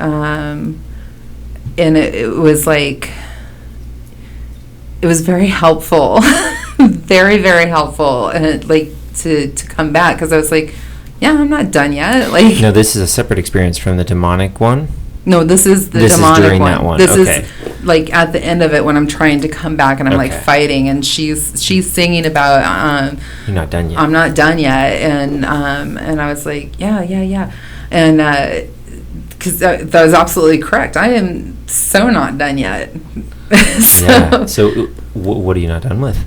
it was like it was very helpful, very very helpful, and like to come back because I was like, yeah, I'm not done yet. Like, no, this is a separate experience from the demonic one. No, this is the demonic is during one. That one. This is like at the end of it when I'm trying to come back and I'm like fighting, and she's singing about you're not done yet. I'm not done yet, and I was like, yeah, and because that was absolutely correct. I am so not done yet. So what are you not done with?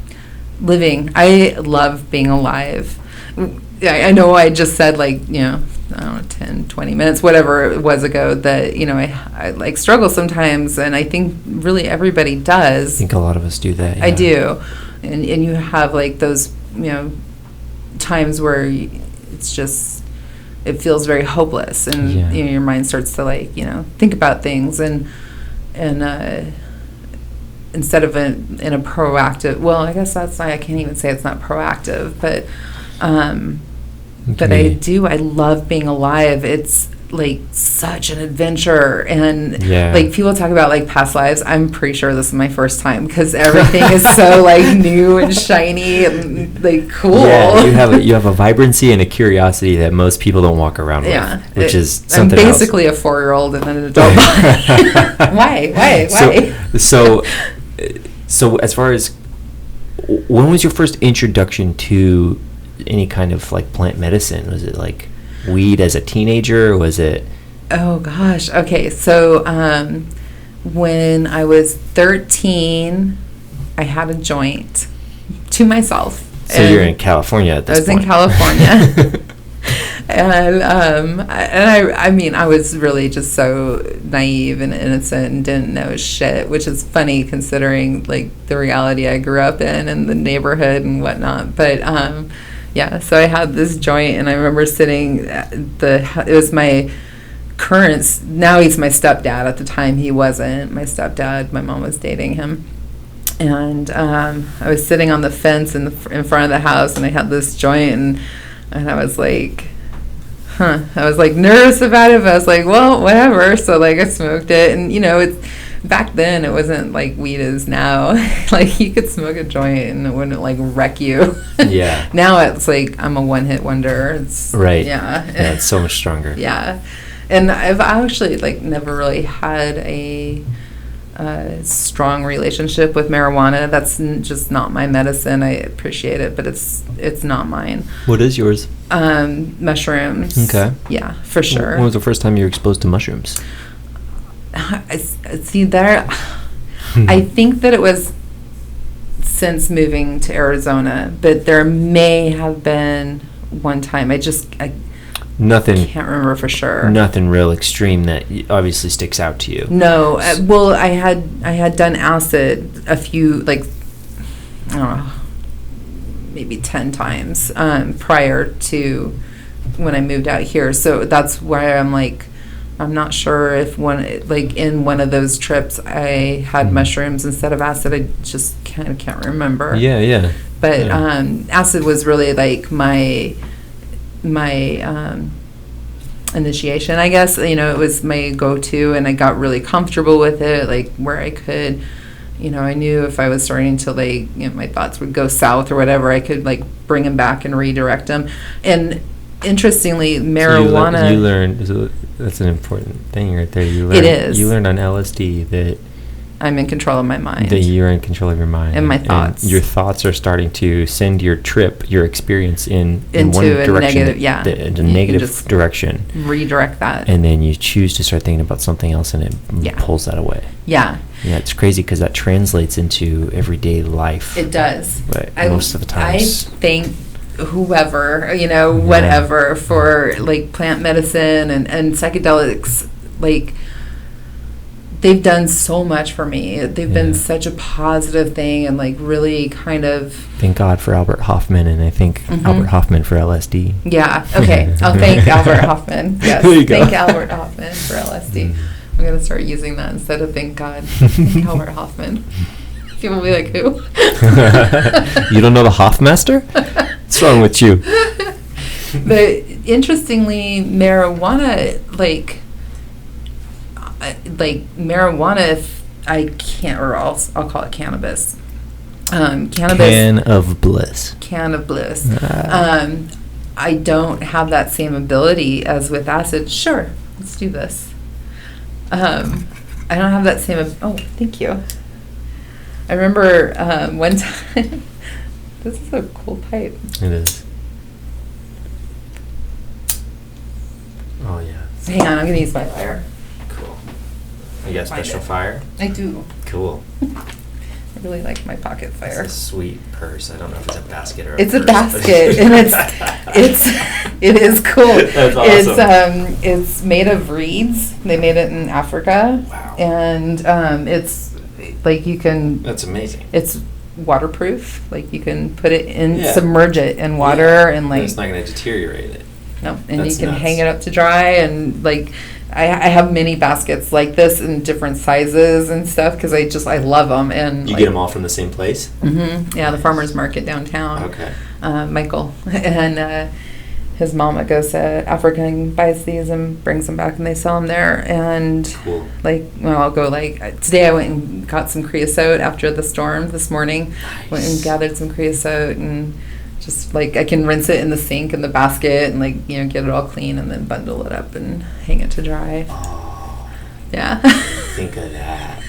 Living. I love being alive. I know I just said like, I don't know, 10, 20 minutes, whatever it was ago that, I like struggle sometimes, and I think really everybody does. I think a lot of us do that. Yeah. I do. And you have like those, times where it's just, it feels very hopeless, and your mind starts to like, think about things and instead of in a proactive, well, I guess that's I can't even say it's not proactive, but I love being alive. It's like such an adventure, and like people talk about like past lives. I'm pretty sure this is my first time because everything is so like new and shiny and like cool. Yeah, you have a vibrancy and a curiosity that most people don't walk around with, which is something I'm basically else. A 4-year-old in an adult body. Why? So as far as when was your first introduction to any kind of like plant medicine? Was it like weed as a teenager, or was it? Oh gosh. Okay. So when I was 13, I had a joint to myself. So you're in California at this point. I was in California. And I mean, I was really just so naive and innocent and didn't know shit, which is funny considering like the reality I grew up in and the neighborhood and whatnot. But so I had this joint, and I remember sitting at it was my current, now he's my stepdad. At the time, he wasn't my stepdad. My mom was dating him. And I was sitting on the fence in front of the house, and I had this joint, and I was like, I was like nervous about it, but I was like, well, whatever. So like I smoked it, and it's back then it wasn't like weed is now. Like you could smoke a joint and it wouldn't like wreck you. Yeah. Now it's like I'm a one-hit wonder. It's right. Yeah. Yeah, it's so much stronger. Yeah, and I've actually like never really had a strong relationship with marijuana. That's just not my medicine. I appreciate it, but it's not mine. What is yours? Mushrooms. Okay. Yeah, for sure. When was the first time you were exposed to mushrooms? See there, I think that it was since moving to Arizona, but there may have been one time. I Nothing. can't remember for sure. Nothing real extreme that obviously sticks out to you. No, well, I had done acid a few, like, I don't know, maybe 10 times prior to when I moved out here. So that's why I'm like, I'm not sure if in one of those trips I had mushrooms instead of acid. I just kind of can't remember. Yeah. But acid was really like my initiation, I guess. It was my go-to, and I got really comfortable with it, like where I could, I knew if I was starting to like, my thoughts would go south or whatever, I could like bring them back and redirect them. And interestingly, marijuana. So you learned, that's an important thing right there. It is. You learned on LSD that I'm in control of my mind. That you're in control of your mind. And my thoughts. And your thoughts are starting to send your experience in one direction. Into a negative direction. Redirect that. And then you choose to start thinking about something else, and it pulls that away. Yeah. Yeah, it's crazy because that translates into everyday life. It does. But most of the time. I think whoever, whatever, for like plant medicine and psychedelics, like they've done so much for me. They've been such a positive thing, and like really kind of. Thank God for Albert Hoffman, and I think Albert Hoffman for LSD. Yeah. Okay. I'll thank Albert Hoffman. Yes. There you go. Thank Albert Hoffman for LSD. I'm gonna start using that instead of thank God. Thank Albert Hoffman. People will be like, who? You don't know the Hoffmaster? What's wrong with you? But interestingly, marijuana, like marijuana, if I can't, or I'll call it cannabis. Cannabis. Can of bliss. Can of bliss. I don't have that same ability as with acid. Sure, let's do this. I don't have that same. Oh, thank you. I remember one time. This is a cool pipe. It is. Oh yeah. Hang on, I'm gonna use my fire. Cool. You got special fire? I do. Cool. I really like my pocket fire. It's a sweet purse. I don't know if it's a basket or It's a a purse. basket, and it is cool. That's awesome. It's made of reeds. They made it in Africa. Wow. And it's like you can. That's amazing. It's waterproof. Like you can put it in, submerge it in water, and like. It's not going to deteriorate it. No, and That's you can nuts. hang it up to dry, and like I have mini baskets like this in different sizes and stuff because I love them. And you get them all from the same place? Mm-hmm. Yeah, the farmer's market downtown. Okay. Michael and his mama goes to Africa and buys these and brings them back, and they sell them there. And cool. I'll go today. I went and got some creosote after the storm this morning. Nice. Went and gathered some creosote and. Just I can rinse it in the sink in the basket and get it all clean and then bundle it up and hang it to dry. Oh. Yeah. Think of that.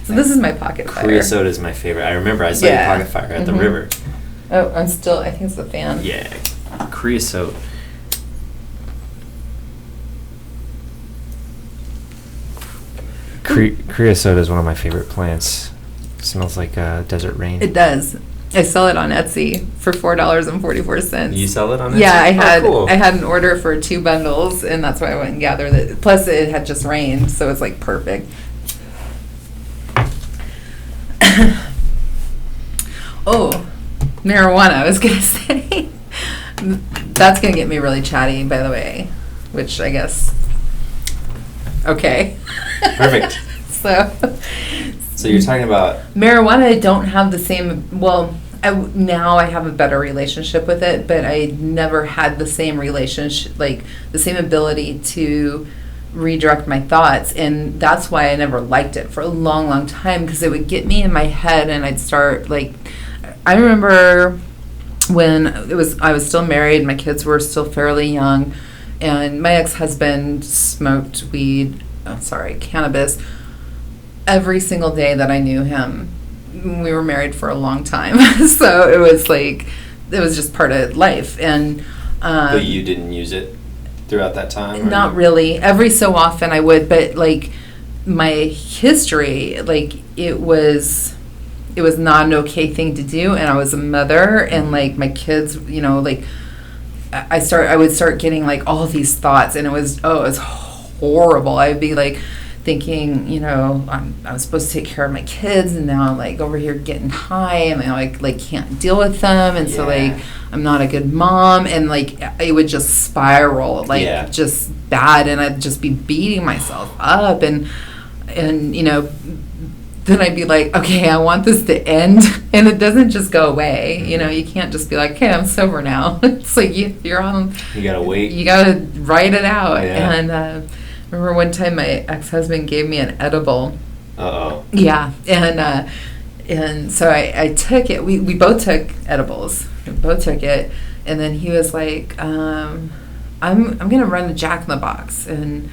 So this is my pocket fire. Creosote is my favorite. I remember I saw your pocket fire at the river. Oh, I think it's the fan. Yeah. Creosote. Creosote is one of my favorite plants. It smells like desert rain. It does. I sell it on Etsy for $4.44. You sell it on Etsy? Yeah, Cool. I had an order for 2 bundles, and that's why I went and gathered it. Plus, it had just rained, so it's perfect. Oh, marijuana. I was gonna say that's gonna get me really chatty, by the way, which I guess. Okay. Perfect. So you're talking about marijuana. I don't have the same. Well, now I have a better relationship with it, but I never had the same relationship, like the same ability to redirect my thoughts, and that's why I never liked it for a long, long time, because it would get me in my head, and I'd start like. I remember when I was still married, my kids were still fairly young, and my ex-husband smoked cannabis every single day that I knew him. We were married for a long time, so it was just part of life. And but you didn't use it throughout that time? Not really. Every so often I would, but like my history, like it was not an okay thing to do, and I was a mother, and like my kids, like I would start getting like all these thoughts, and it was horrible. I'd be like thinking, I was supposed to take care of my kids, and now I'm like over here getting high, and I like can't deal with them, and so like I'm not a good mom, and like it would just spiral like just bad, and I'd just be beating myself up, and then I'd be like, okay, I want this to end, and it doesn't just go away. You can't just be like, okay, I'm sober now. It's like you're on. You gotta wait. You gotta write it out. Yeah. And remember one time my ex-husband gave me an edible. Uh-oh. Yeah, and so I took it. We both took edibles. We both took it, and then he was like, I'm gonna run to Jack in the Box and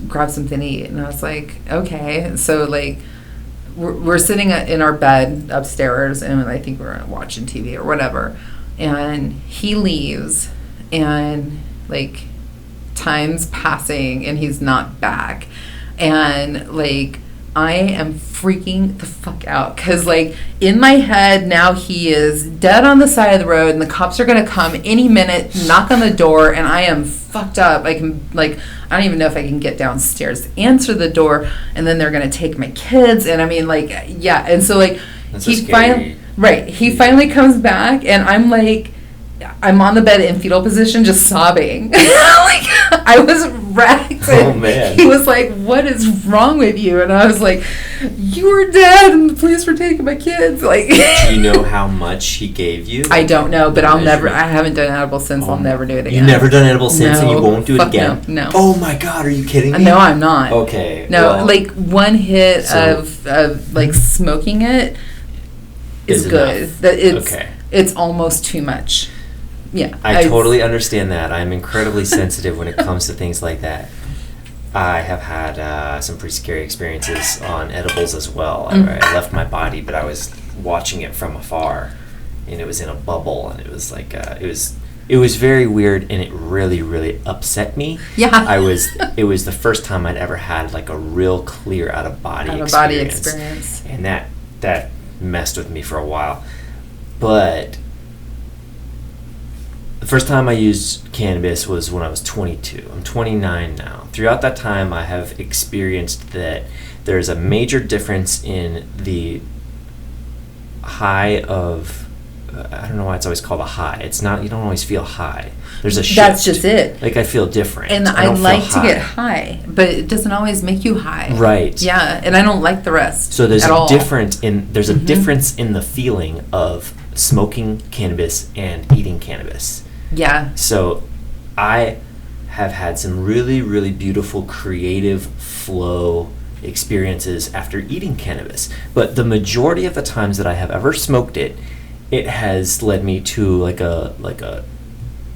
grab something to eat. And I was like, okay. So like we're sitting in our bed upstairs, and I think we're watching TV or whatever, and he leaves, and like time's passing, and he's not back, and like I am freaking the fuck out, because like in my head now he is dead on the side of the road, and the cops are gonna come any minute, knock on the door, and I am fucked up. I don't even know if I can get downstairs to answer the door, and then they're gonna take my kids, and I mean like and so like that's he finally comes back, and I'm on the bed in fetal position just sobbing. Like I was wrecked. Oh man. He was like, what is wrong with you? And I was like, you were dead, and the police were taking my kids. Like do you know how much he gave you? I don't know, but I haven't done edible since. I'll never do it again. You've never done edible since, and you won't do it fuck again? No. Oh my god, are you kidding me? No, I'm not. Okay. No, well, like one hit of like smoking it is good. It's almost too much. Yeah. I totally understand that. I'm incredibly sensitive when it comes to things like that. I have had some pretty scary experiences on edibles as well. I left my body, but I was watching it from afar, and it was in a bubble, and it was like it was very weird, and it really, really upset me. Yeah. It was the first time I'd ever had like a real clear out of body experience, and that messed with me for a while. But the first time I used cannabis was when I was 22. I'm 29 now. Throughout that time, I have experienced that there's a major difference in the high of, I don't know why it's always called a high. It's not, you don't always feel high. There's a shift. That's just it. Like I feel different. And I like to get high, but it doesn't always make you high. Right. Yeah, and I don't like the rest. So there's a difference in the feeling of smoking cannabis and eating cannabis. Yeah. So I have had some really, really beautiful creative flow experiences after eating cannabis. But the majority of the times that I have ever smoked it, it has led me to like a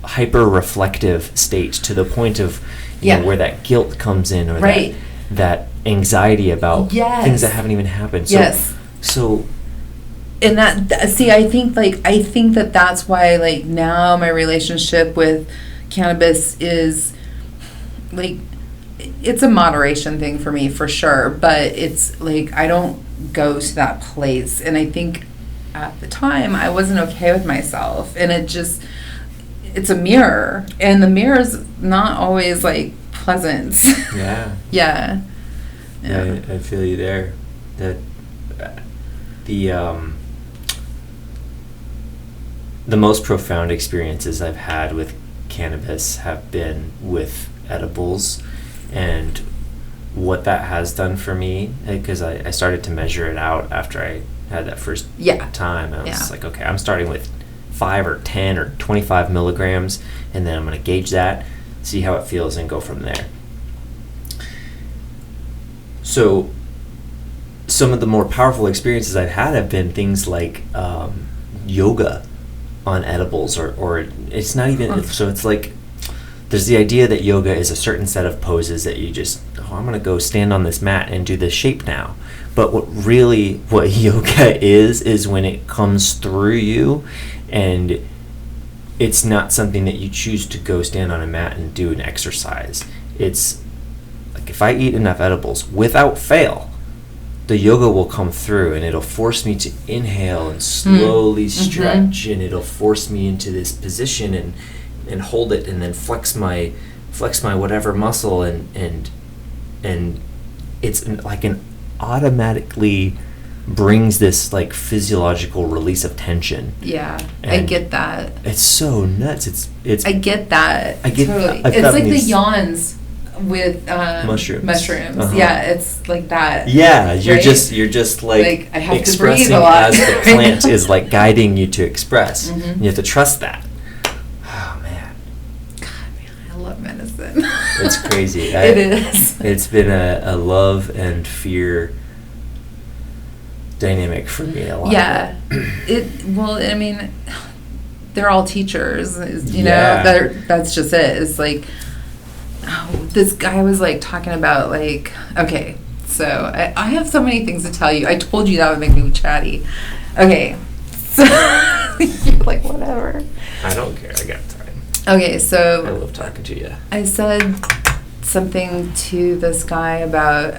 hyper reflective state, to the point of you know, where that guilt comes in, or that anxiety about things that haven't even happened. So and I think that's why like now my relationship with cannabis is like, it's a moderation thing for me for sure, but it's like I don't go to that place, and I think at the time I wasn't okay with myself, and it's a mirror, and the mirror's not always like pleasant. Yeah. I feel you there. That the most profound experiences I've had with cannabis have been with edibles, and what that has done for me, because I started to measure it out after I had that first time. I was like, okay, I'm starting with 5 or 10 or 25 milligrams, and then I'm going to gauge that, see how it feels, and go from there. So some of the more powerful experiences I've had have been things like yoga on edibles, or it's not even, so it's like, there's the idea that yoga is a certain set of poses that you just, I'm going to go stand on this mat and do this shape now. But what yoga is when it comes through you, and it's not something that you choose to go stand on a mat and do an exercise. It's like, if I eat enough edibles, without fail, the yoga will come through, and it'll force me to inhale and slowly stretch, and it'll force me into this position and hold it, and then flex my whatever muscle, and it's like an automatically brings this like physiological release of tension. Yeah, I get that. It's so nuts. It's. I get that. I get. Totally. It's like the yawns with mushrooms. Yeah, it's like that. Yeah, you're just like I have expressing to breathe a lot. as the plant is like guiding you to express. And you have to trust that. Oh man. God, I love medicine. It's crazy. It is. It's been a love and fear dynamic for me a lot. Yeah. I mean, they're all teachers, you know. That's just it. It's like, this guy was like talking about like, okay, so I have so many things to tell you. I told you that would make me chatty. Okay, so you're like, whatever. I don't care. I got time. Okay, so I love talking to you. I said something to this guy about,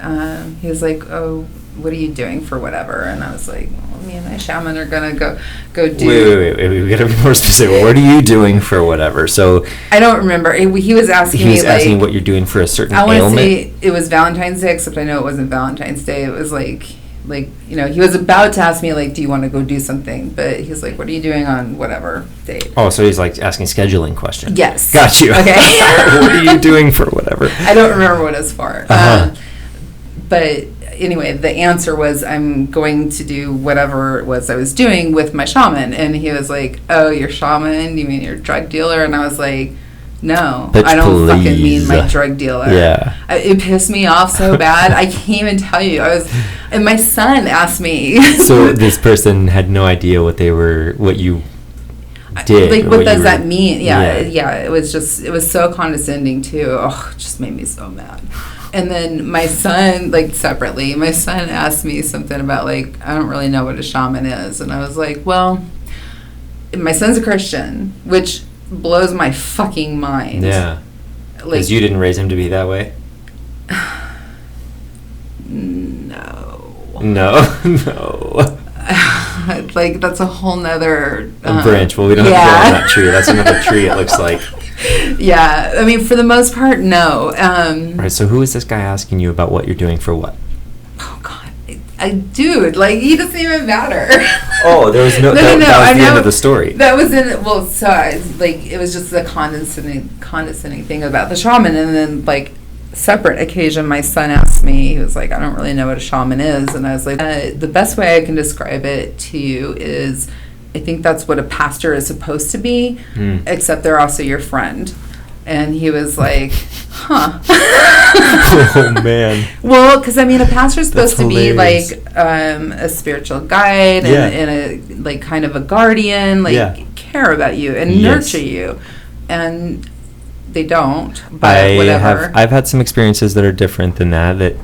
he was like, oh, what are you doing for whatever? And I was like, well, me and my shaman are gonna go do. Wait. We gotta be more specific. What are you doing for whatever? So I don't remember. He was asking me. He was asking what you're doing for a certain ailment. I want to say it was Valentine's Day, except I know it wasn't Valentine's Day. It was like you know, he was about to ask me like, do you want to go do something? But he's like, what are you doing on whatever date? Oh, so he's like asking scheduling questions. Yes. Got you. Okay. What are you doing for whatever? I don't remember what it's for. But anyway, the answer was, I'm going to do whatever it was I was doing with my shaman. And he was like, oh, your shaman? You mean your drug dealer? And I was like, no, Bitch, I don't please. fucking mean my drug dealer. Yeah. It pissed me off so bad. I can't even tell you. And my son asked me. So this person had no idea what you did. Like, what does that mean? Yeah. It was so condescending too. Oh, it just made me so mad. And then my son, like separately, my son asked me something about like, I don't really know what a shaman is. And I was like, well, my son's a Christian, which blows my fucking mind. Yeah. Because you didn't raise him to be that way? No. Like, that's a whole nother... branch. Well, we don't have to go on that tree. That's another tree, it looks like. Yeah. I mean, for the most part, no. Right, so who is this guy asking you about what you're doing for what? Oh, God. Dude, like, he doesn't even matter. Oh, there was no... That was the end of the story. That was in... Well, so, it was just the condescending thing about the shaman, and then, like... separate occasion, my son asked me, he was like, I don't really know what a shaman is. And I was like, the best way I can describe it to you is, I think that's what a pastor is supposed to be, except they're also your friend. And he was like, huh. Oh, man. Well, because, I mean, a pastor is supposed to be, like, a spiritual guide and a, like, kind of a guardian, like, care about you and nurture you. And... they don't, but whatever. I've had some experiences that are different than that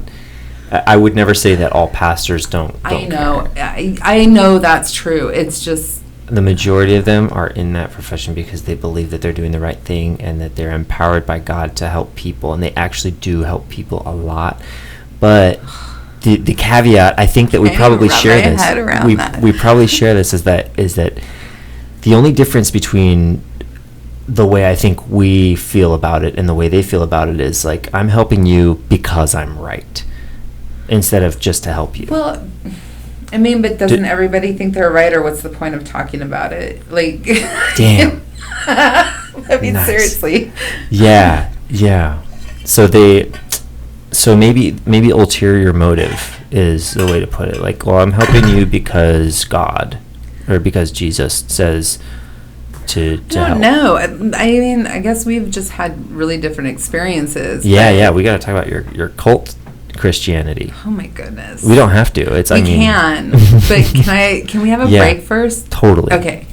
I would never say that all pastors don't I know. care. I know that's true. It's just... the majority of them are in that profession because they believe that they're doing the right thing and that they're empowered by God to help people, and they actually do help people a lot. But the caveat, I think that we probably share this. We probably share this is that the only difference between the way I think we feel about it and the way they feel about it is like, I'm helping you because I'm right, instead of just to help you. Well, I mean, but doesn't everybody think they're right, or what's the point of talking about it? Like, damn. I mean, seriously. Yeah. So So maybe ulterior motive is the way to put it. Like, well, I'm helping you because God, or because Jesus says to help. No, I mean, I guess we've just had really different experiences. Yeah. We got to talk about your cult Christianity. Oh my goodness. We don't have to. But can we have a break first? Totally. Okay.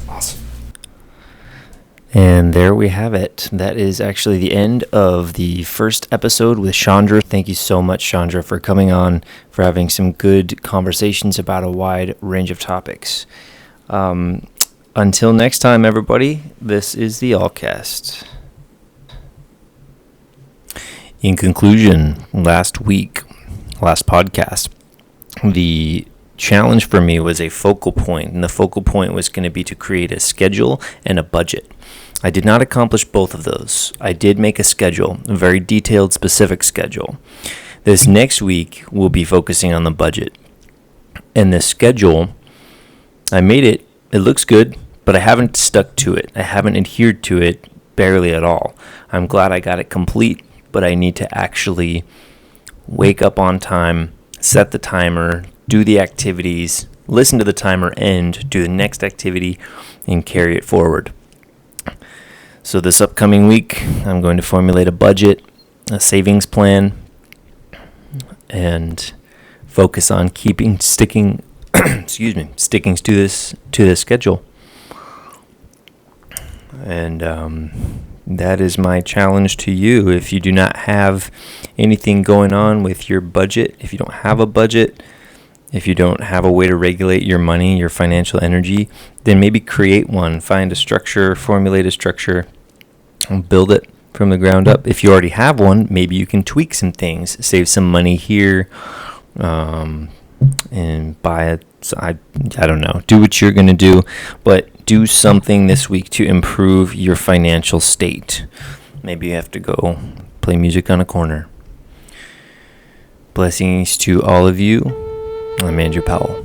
Awesome. And there we have it. That is actually the end of the first episode with Shaundra. Thank you so much, Shaundra, for coming on, for having some good conversations about a wide range of topics. Until next time, everybody, this is the Allcast. In conclusion, last podcast, the challenge for me was a focal point, and the focal point was going to be to create a schedule and a budget. I did not accomplish both of those. I did make a schedule, a very detailed, specific schedule. This next week, we'll be focusing on the budget. And the schedule, I made it. It looks good, but I haven't stuck to it. I haven't adhered to it barely at all. I'm glad I got it complete, but I need to actually wake up on time, set the timer, do the activities, listen to the timer end, do the next activity, and carry it forward. So this upcoming week, I'm going to formulate a budget, a savings plan, and focus on sticking to this schedule. And that is my challenge to you. If you do not have anything going on with your budget, if you don't have a budget, if you don't have a way to regulate your money, your financial energy, then maybe create one. Find a structure, formulate a structure, and build it from the ground up. If you already have one, maybe you can tweak some things, save some money here, and buy it. I don't know. Do what you're going to do, but do something this week to improve your financial state. Maybe you have to go play music on a corner. Blessings to all of you. I'm Andrew Powell.